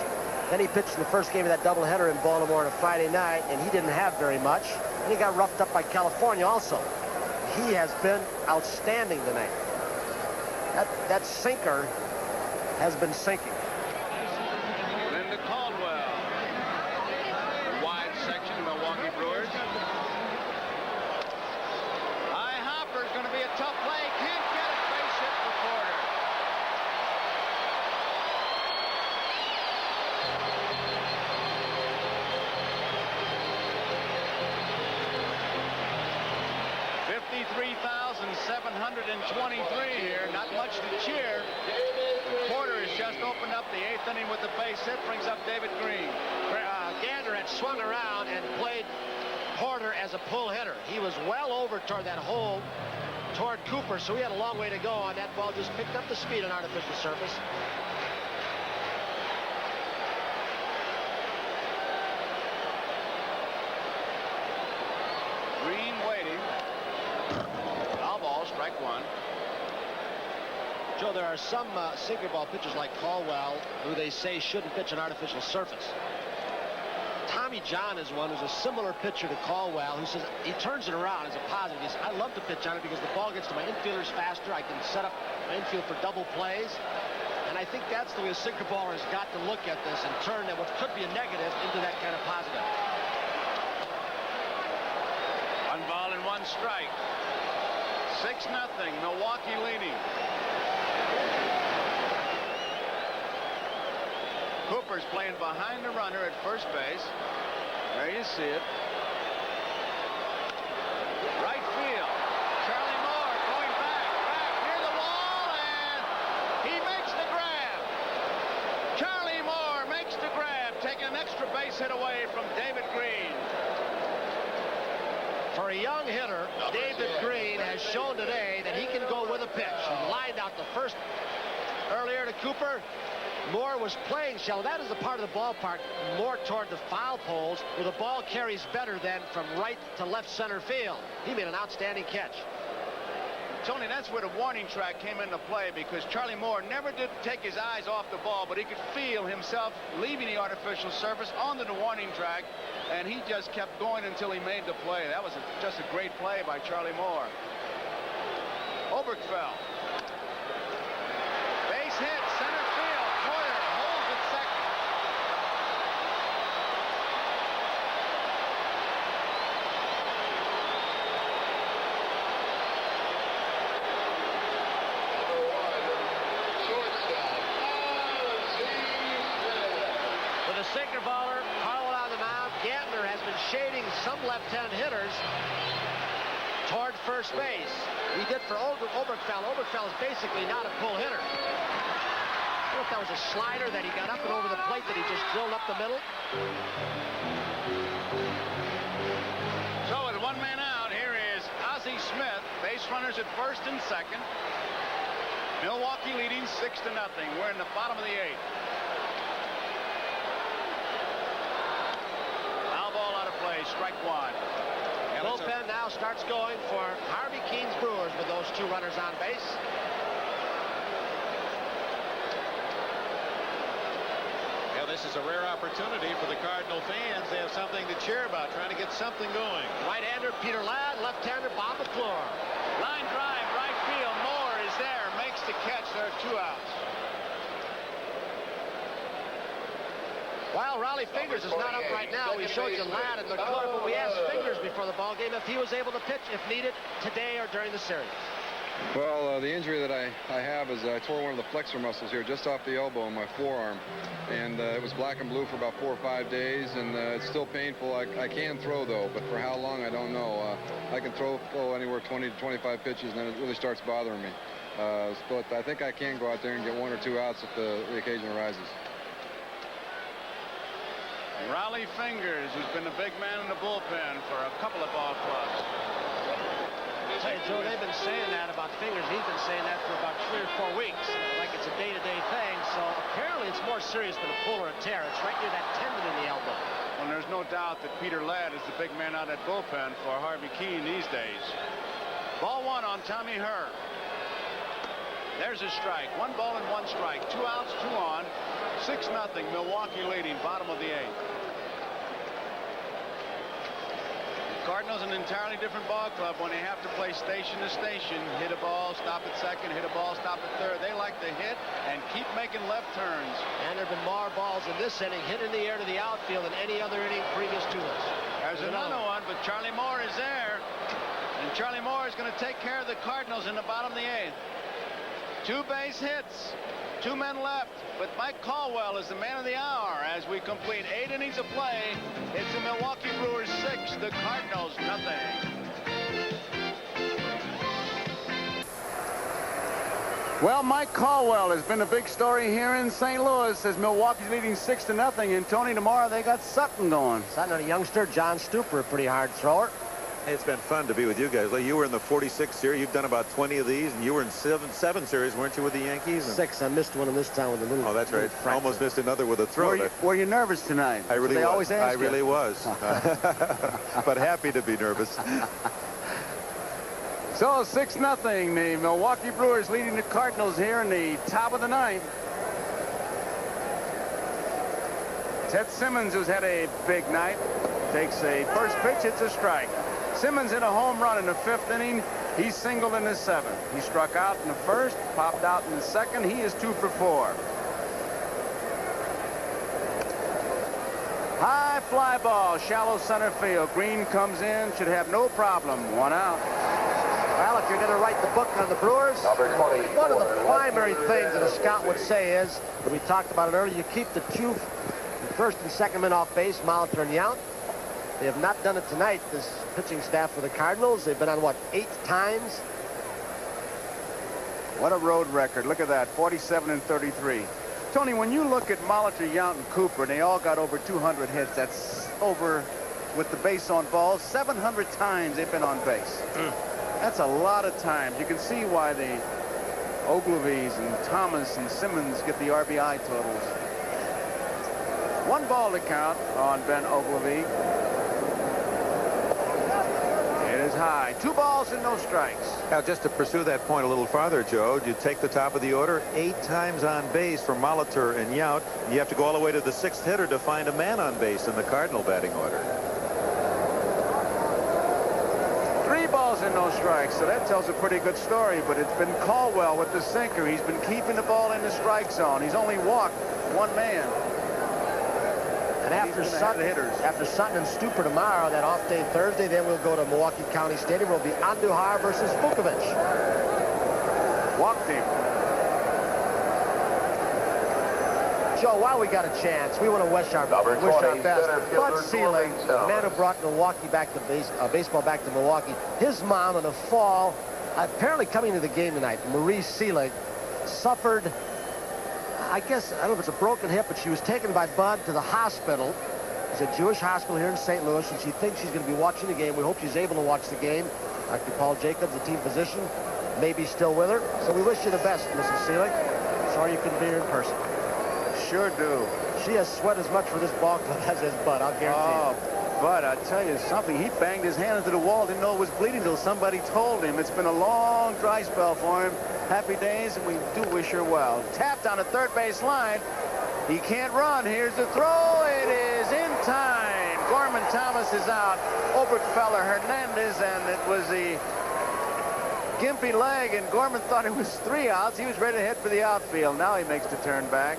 Then he pitched in the first game of that doubleheader in Baltimore on a Friday night, and he didn't have very much. And he got roughed up by California also. He has been outstanding tonight. That sinker has been sinking. 723 here. Not much to cheer. Porter has just opened up the 8th inning with the base hit. Brings up David Green. Gander had swung around and played Porter as a pull hitter. He was well over toward that hole toward Cooper, so he had a long way to go on that ball. Just picked up the speed on artificial surface. Green waiting. Foul ball, strike one. Joe, there are some sinker ball pitchers like Caldwell who they say shouldn't pitch an artificial surface. Tommy John is one who's a similar pitcher to Caldwell, who says he turns it around as a positive. He says, I love to pitch on it because the ball gets to my infielders faster. I can set up my infield for double plays. And I think that's the way a sinker baller has got to look at this and turn that what could be a negative into that kind of positive. 1 ball and 1 strike. 6-0, Milwaukee leading. Cooper's playing behind the runner at first base. There you see it. Right field. Charlie Moore going back near the wall, and he makes the grab. Charlie Moore makes the grab, taking an extra base hit away from David Green. For a young hitter, David Green has shown today that he can go with a pitch. He lined out the first earlier to Cooper. Moore was playing shallow. That is the part of the ballpark more toward the foul poles where the ball carries better than from right to left center field. He made an outstanding catch. Tony, that's where the warning track came into play, because Charlie Moore never did take his eyes off the ball, but he could feel himself leaving the artificial surface onto the warning track, and he just kept going until he made the play. That was just a great play by Charlie Moore. Oberkfell. Base hit, center field. Porter holds at second. With a sinker baller, Caldwell on the mound. Gantner has been shading some left-hand hitters toward first base. He did for Oberkfell. Oberkfell is basically not a pull hitter. I don't know if that was a slider that he got up and over the plate that he just drilled up the middle. So with 1 man out, here is Ozzie Smith. Base runners at first and second. Milwaukee leading 6-0. We're in the bottom of the 8th. Foul ball out of play, strike one. Bullpen now starts going for Harvey Keene's Brewers with those 2 runners on base. Yeah, this is a rare opportunity for the Cardinal fans. They have something to cheer about, trying to get something going. Right-hander Peter Ladd, left-hander Bob McClure. Line drive, right field. Moore is there, makes the catch. There are 2 outs. Well, Raleigh Fingers is not up right now. We showed you Ladd and McClure, but we asked Fingers before the ballgame if he was able to pitch if needed today or during the series. Well, the injury that I have is I tore one of the flexor muscles here just off the elbow in my forearm. And it was black and blue for about 4 or 5 days, and it's still painful. I can throw, though, but for how long, I don't know. I can throw anywhere 20 to 25 pitches, and then it really starts bothering me. But I think I can go out there and get 1 or 2 outs if the occasion arises. Raleigh Fingers, who's been the big man in the bullpen for a couple of ball clubs. Hey, Joe, they've been saying that about Fingers. He's been saying that for about 3 or 4 weeks, like it's a day-to-day thing. So apparently it's more serious than a pull or a tear. It's right near that tendon in the elbow. Well, there's no doubt that Peter Ladd is the big man out at bullpen for Harvey Keene these days. Ball 1 on Tommy Herr. There's a strike. 1 ball and 1 strike. 2 outs, 2 on. 6-0. Milwaukee leading, bottom of the 8th. Cardinals an entirely different ball club when they have to play station to station. Hit a ball, stop at second, hit a ball, stop at third. They like to hit and keep making left turns. And there have been more balls in this inning hit in the air to the outfield than any other inning previous to this. There's another one, but Charlie Moore is there. And Charlie Moore is going to take care of the Cardinals in the bottom of the 8th. 2 base hits. 2 men left, but Mike Caldwell is the man of the hour as we complete 8 innings of play. It's the Milwaukee Brewers 6, the Cardinals nothing. Well, Mike Caldwell has been a big story here in St. Louis as Milwaukee's leading 6-0. And Tony, tomorrow they got Sutton going. Sutton and a youngster, John Stuper, a pretty hard thrower. Hey, it's been fun to be with you guys. You were in the 46 series. You've done about 20 of these, and you were in seven series, weren't you, with the Yankees? And 6. I missed one in this town with a little. Oh, that's right. Almost missed another with a throw. Were you nervous tonight? I really they was. Always ask I really was. But happy to be nervous. So 6-0. The Milwaukee Brewers leading the Cardinals here in the top of the 9th. Ted Simmons, who's had a big night, takes a first pitch. It's a strike. Simmons hit a home run in the 5th inning. He singled in the 7th. He struck out in the 1st, popped out in the 2nd. He is 2 for 4. High fly ball, shallow center field. Green comes in, should have no problem. 1 out. Well, if you're going to write the book on the Brewers, one of the primary things that a scout would say is, when we talked about it earlier, you keep the 2 first and second men off base, Molitor and Yount. They have not done it tonight, this pitching staff for the Cardinals. They've been on, what, 8 times? What a road record. Look at that, 47-33. Tony, when you look at Molitor, Yount, and Cooper, they all got over 200 hits. That's over, with the base on balls, 700 times they've been on base. That's a lot of times. You can see why the Ogilvies and Thomas and Simmons get the RBI totals. 1 ball to count on Ben Ogilvie. It is high. 2 balls and no strikes. Now, just to pursue that point a little farther, Joe, you take the top of the order, 8 times on base for Molitor and Yount. You have to go all the way to the 6th hitter to find a man on base in the Cardinal batting order. 3 balls and no strikes, so that tells a pretty good story, but it's been Caldwell with the sinker. He's been keeping the ball in the strike zone. He's only walked 1 man. And after Sutton and Stuper tomorrow, that off day Thursday, then we'll go to Milwaukee County Stadium. It'll be Andujar versus Vukovic. Walked him. Joe, while we got a chance, we want to wish our best. Bud Selig, the man who brought Milwaukee back to baseball back to Milwaukee. His mom in the fall, apparently coming to the game tonight, Marie Selig, suffered, I guess, I don't know if it's a broken hip, but she was taken by Bud to the hospital. It's a Jewish hospital here in St. Louis, and she thinks she's going to be watching the game. We hope she's able to watch the game. Dr. Paul Jacobs, the team physician, may be still with her. So we wish you the best, Mrs. Selig. Sorry you couldn't be here in person. Sure do. She has sweat as much for this ball club as his Bud, I'll guarantee you. But I'll tell you something, he banged his hand into the wall, didn't know it was bleeding until somebody told him. It's been a long dry spell for him. Happy days, and we do wish her well. Tapped on the 3rd base line. He can't run. Here's the throw. It is in time. Gorman Thomas is out. Oberkfeller, Hernandez, and it was the gimpy leg, and Gorman thought it was 3 outs. He was ready to head for the outfield. Now he makes the turn back.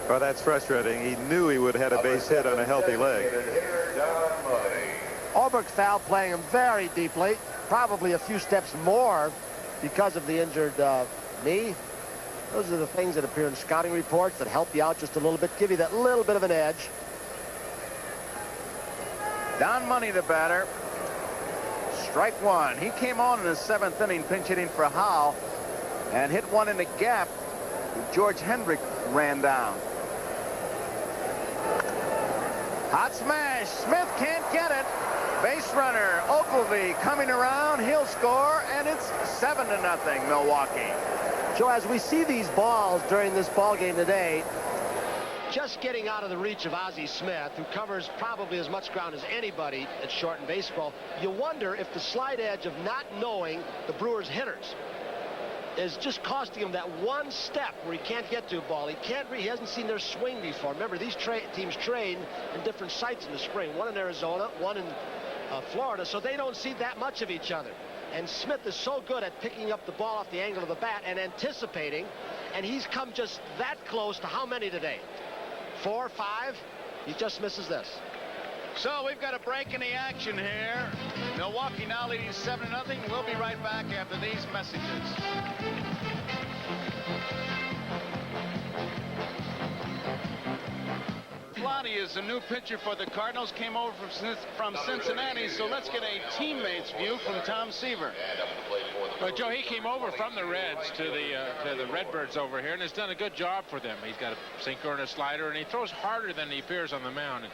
Well, that's frustrating. He knew he would have had a base hit on a healthy leg. Oberkfeller playing him very deeply, probably a few steps more because of the injured knee. Those are the things that appear in scouting reports that help you out just a little bit, give you that little bit of an edge. Don Money, the batter. Strike 1. He came on in the 7th inning, pinch hitting for Howe, and hit one in the gap. George Hendrick ran down. Hot smash. Smith can't get it. Base runner Ogilvie coming around. He'll score, and it's 7-0 Milwaukee. Joe, as we see these balls during this ball game today, just getting out of the reach of Ozzie Smith, who covers probably as much ground as anybody at short in baseball, you wonder if the slight edge of not knowing the Brewers hitters is just costing him that 1 step where he can't get to a ball. He hasn't seen their swing before. Remember, these teams train in different sites in the spring, one in Arizona, one in Florida, so they don't see that much of each other. And Smith is so good at picking up the ball off the angle of the bat and anticipating, and he's come just that close to how many today? 4, 5? He just misses this. So we've got a break in the action here. Milwaukee now leading 7-0. We'll be right back after these messages. Vladi is a new pitcher for the Cardinals, came over from Cincinnati, so let's get a teammate's view from Tom Seaver. Well, Joe, he came over from the Reds to the Redbirds over here and has done a good job for them. He's got a sinker and a slider, and he throws harder than he appears on the mound. And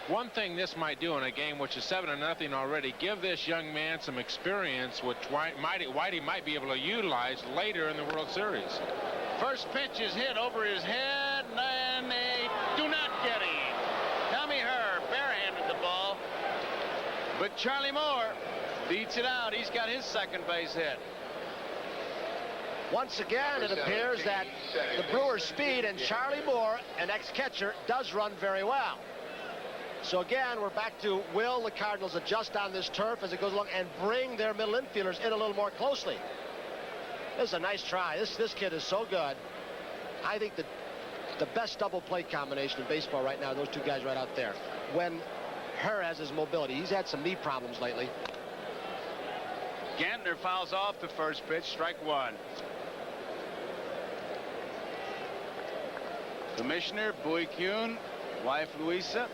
one thing this might do in a game which is 7-0 already, give this young man some experience which Whitey might be able to utilize later in the World Series. First pitch is hit over his head, and they do not get him. Tommy Herr barehanded the ball, but Charlie Moore beats it out. He's got his second base hit. Once again, it appears that the Brewers' speed and Charlie Moore, an ex-catcher, does run very well. So again, we're back to will the Cardinals adjust on this turf as it goes along and bring their middle infielders in a little more closely. This is a nice try. This kid is so good. I think that the best double play combination in baseball right now, those two guys right out there. When Herr has his mobility, he's had some knee problems lately. Gantner fouls off the first pitch, strike one. Commissioner Bowie Kuhn, wife Louisa,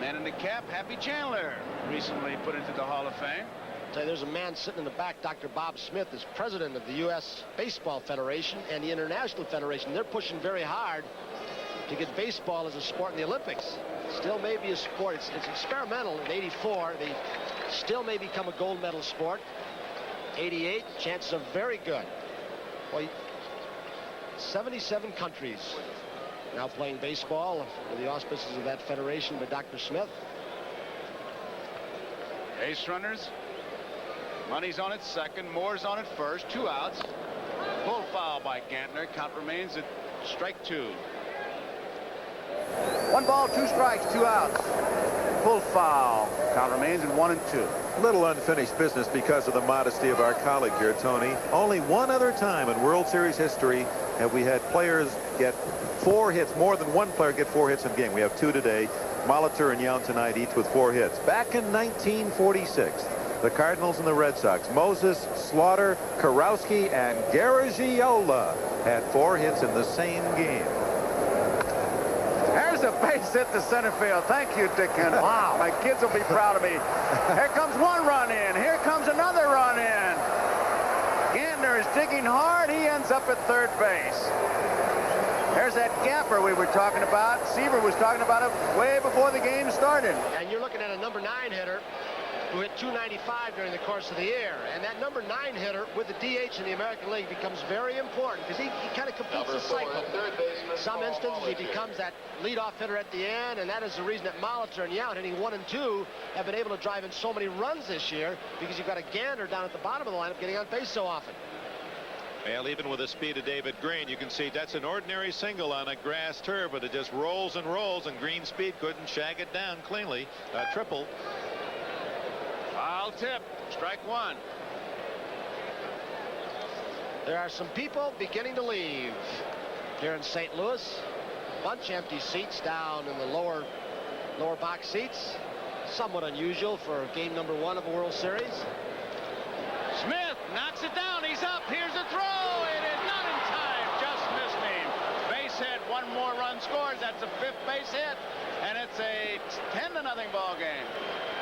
man in the cap, Happy Chandler, recently put into the Hall of Fame. Tell you, there's a man sitting in the back, Dr. Bob Smith, is president of the U.S. Baseball Federation and the International Federation. They're pushing very hard to get baseball as a sport in the Olympics. Still may be a sport. It's experimental in '84. They still may become a gold medal sport. '88, chances are very good. Well, 77 countries now playing baseball under the auspices of that federation by Dr. Smith. Base runners. Money's on at second. Moore's on at first. 2 outs. Pull foul by Gantner. Count remains at strike 2. 1 ball, 2 strikes, 2 outs. Pull foul. Count remains at 1 and 2. Little unfinished business because of the modesty of our colleague here, Tony. Only one other time in World Series history have we had players get 4 hits, more than one player get 4 hits in a game. We have 2 today. Molitor and Yount tonight, each with 4 hits. Back in 1946, the Cardinals and the Red Sox, Moses, Slaughter, Karowski, and Garagiola had 4 hits in the same game. There's a base hit to center field. Thank you, Dick Henry. Wow. My kids will be proud of me. Here comes 1 run in. Here comes another run in. Gantner is digging hard. He ends up at third base. There's that gapper we were talking about. Seaver was talking about it way before the game started. And you're looking at a number 9 hitter who hit .295 during the course of the year. And that number 9 hitter with the DH in the American League becomes very important because he kind of completes the cycle. Some instances he becomes that leadoff hitter at the end, and that is the reason that Molitor and Yount, hitting 1 and 2, have been able to drive in so many runs this year, because you've got a Gantner down at the bottom of the lineup getting on base so often. Well, even with the speed of David Green, you can see that's an ordinary single on a grass turf, but it just rolls and rolls, and Green's speed couldn't shag it down cleanly. Triple. Foul tip. Strike 1. There are some people beginning to leave here in St. Louis. Bunch empty seats down in the lower box seats. Somewhat unusual for game number 1 of a World Series. Smith knocks it down. He's up. Here's a throw. It is not in time. Just missed him. Base hit. 1 more run scores. That's a 5th base hit. And it's a 10-0 ball game.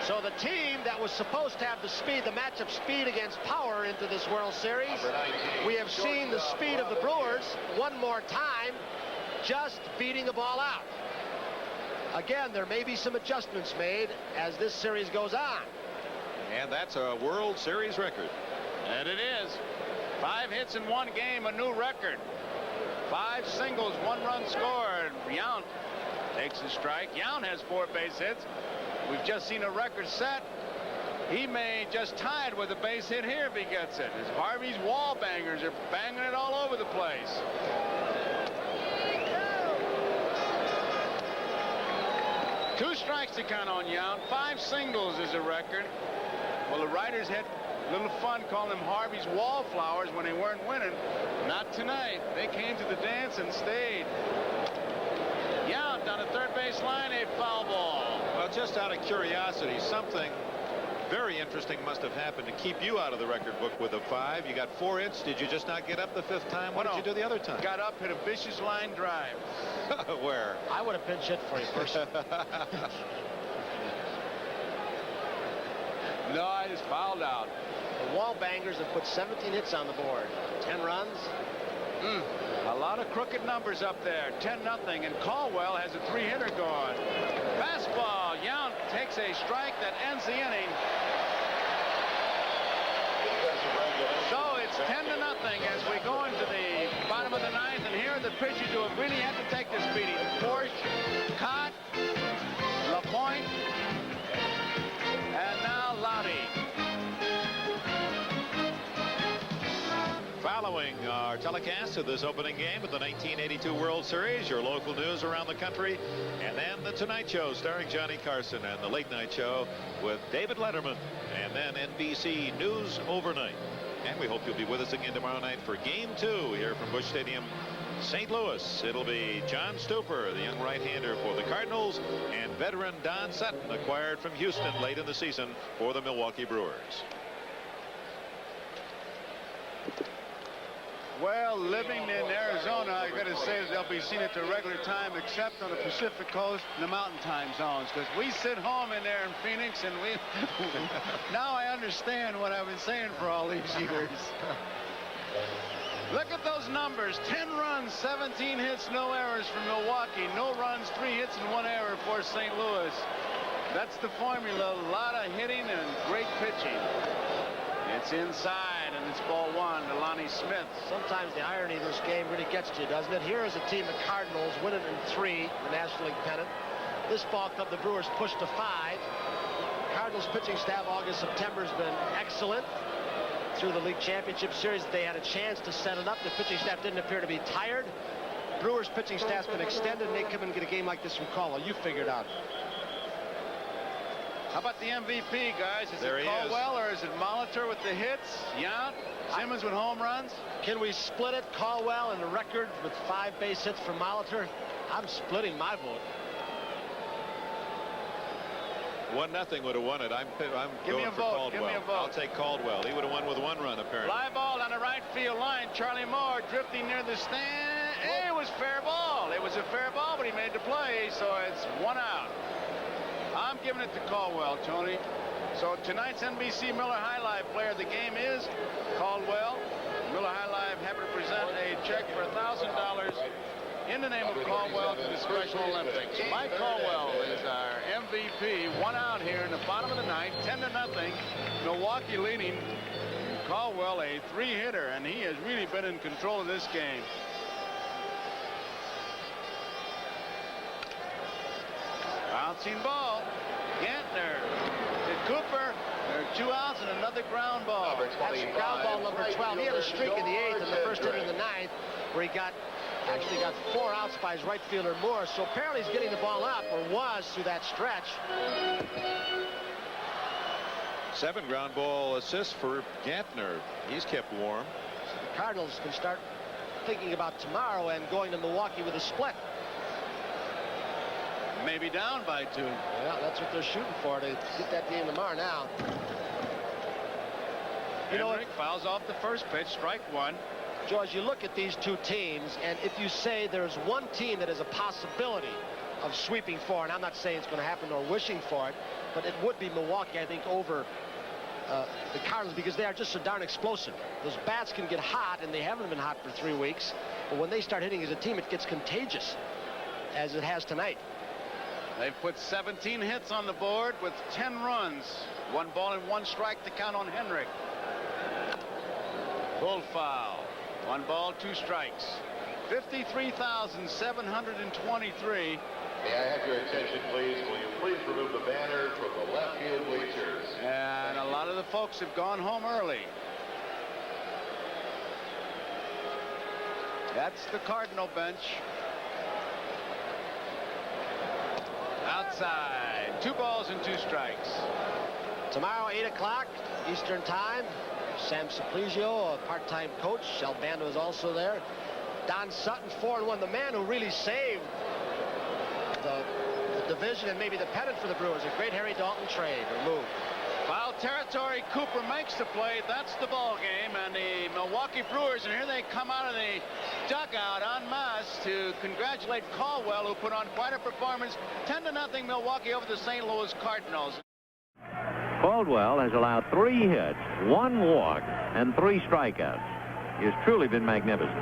So the team that was supposed to have the speed, the matchup speed against power into this World Series, we have seen the speed of the Brewers one more time, just beating the ball out. Again, there may be some adjustments made as this series goes on. And that's a World Series record. And it is. 5 hits in 1 game, a new record. 5 singles, 1 run scored. Yount takes a strike. Yount has 4 base hits. We've just seen a record set. He may just tie it with a base hit here if he gets it. As Harvey's wall bangers are banging it all over the place. Two strikes to count on Yount. 5 singles is a record. Well, the writers had a little fun calling them Harvey's wallflowers when they weren't winning. Not tonight. They came to the dance and stayed. Yount down the third base line, a foul ball. Well, just out of curiosity, something very interesting must have happened to keep you out of the record book with a 5. You got 4 hits. Did you just not get up the 5th time? What did you do the other time? Got up, hit a vicious line drive. Where? I would have pinch hit for you first. No, I just fouled out. The Wall Bangers have put 17 hits on the board. 10 runs. A lot of crooked numbers up there. 10-0, and Caldwell has a 3-hitter going. Fastball. Yount takes a strike that ends the inning. So it's 10-0 as we go into the bottom of the ninth, and here are the pitchers who have really had to take this beating. Forsch, Cott, LaPointe, and now Lowdy. Following our telecast of this opening game of the 1982 World Series, your local news around the country, and then the Tonight Show starring Johnny Carson, and the Late Night Show with David Letterman, and then NBC News Overnight. And we hope you'll be with us again tomorrow night for Game 2 here from Busch Stadium, St. Louis. It'll be John Stuper, the young right-hander for the Cardinals, and veteran Don Sutton, acquired from Houston late in the season for the Milwaukee Brewers. Well, living in Arizona, I got to say that they'll be seen at the regular time, except on the Pacific Coast and the Mountain Time zones, because we sit home in there in Phoenix, and we now I understand what I've been saying for all these years. Look at those numbers: 10 runs, 17 hits, no errors for Milwaukee, no runs, 3 hits, and 1 error for St. Louis. That's the formula. A lot of hitting and great pitching. It's inside, and it's ball 1 to Lonnie Smith. Sometimes the irony of this game really gets to you, doesn't it? Here is a team, the Cardinals, winning in 3, the National League pennant. This ball club, the Brewers, pushed to 5. Cardinals pitching staff August, September has been excellent. Through the league championship series, they had a chance to set it up. The pitching staff didn't appear to be tired. Brewers pitching staff's been extended, and they come and get a game like this from Caldwell. You figured out. How about the MVP, guys? Is it Caldwell or is it Molitor with the hits? Yount, Simmons with home runs? Can we split it? Caldwell and the record with 5 base hits for Molitor? I'm splitting my vote. 1-0 would have won it. I'm Give me going a for vote. Caldwell. Give me a vote. I'll take Caldwell. He would have won with 1 run, apparently. Fly ball on the right field line. Charlie Moore drifting near the stand. It was fair ball. It was a fair ball, but he made the play, so it's 1 out. I'm giving it to Caldwell, Tony. So tonight's NBC Miller High Life player of the game is Caldwell. Miller High Life happy to present a check for $1,000 in the name of Caldwell to the Special Olympics. Mike Caldwell is our MVP. 1 out here in the bottom of the ninth, 10-0. Milwaukee leading. Caldwell a 3-hitter, and he has really been in control of this game. Bouncing ball. Gantner to Cooper. There are 2 outs and another ground ball. That's ground ball number 12. He had a streak in the 8th and the first inning in the 9th, where he actually got 4 outs by his right fielder Moore. So apparently he's getting the ball up, or was through that stretch. 7 ground ball assists for Gantner. He's kept warm. So the Cardinals can start thinking about tomorrow and going to Milwaukee with a split. Maybe down by 2. Yeah, that's what they're shooting for, to get that game tomorrow now. You know, Henrik fouls off the first pitch, strike 1. George, you look at these 2 teams, and if you say there's one team that has a possibility of sweeping 4, and I'm not saying it's going to happen or wishing for it, but it would be Milwaukee, I think, over the Cardinals, because they are just so darn explosive. Those bats can get hot, and they haven't been hot for 3 weeks, but when they start hitting as a team, it gets contagious, as it has tonight. They've put 17 hits on the board with 10 runs. 1 ball and 1 strike to count on Henrik. Full foul. 1 ball, 2 strikes. 53,723. May I have your attention, please? Will you please remove the banner from the left field bleachers? And a lot of the folks have gone home early. That's the Cardinal bench. Outside. 2 balls and 2 strikes. Tomorrow, 8 o'clock Eastern Time. Sam Simplizio, a part-time coach. Albando is also there. Don Sutton, 4-1. The man who really saved the division and maybe the pennant for the Brewers. A great Harry Dalton trade or move. Foul territory. Cooper makes the play. That's the ball game. And the Milwaukee Brewers, and here they come out of the dugout en masse to congratulate Caldwell, who put on quite a performance. 10-0 Milwaukee over the St. Louis Cardinals. Caldwell has allowed 3 hits, 1 walk, and 3 strikeouts. He has truly been magnificent.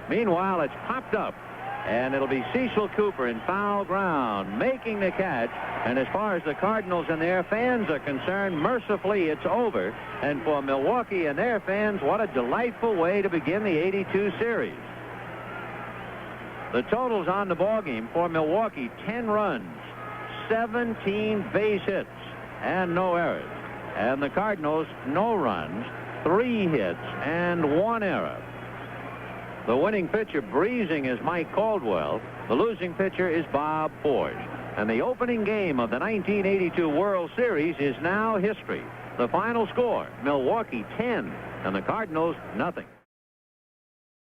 Meanwhile, it's popped up, and it'll be Cecil Cooper in foul ground, making the catch. And as far as the Cardinals and their fans are concerned, mercifully, it's over. And for Milwaukee and their fans, what a delightful way to begin the '82 series. The totals on the ballgame for Milwaukee: 10 runs, 17 base hits, and no errors. And the Cardinals, no runs, 3 hits, and 1 error. The winning pitcher breezing is Mike Caldwell. The losing pitcher is Bob Forsch. And the opening game of the 1982 World Series is now history. The final score, Milwaukee 10 and the Cardinals nothing.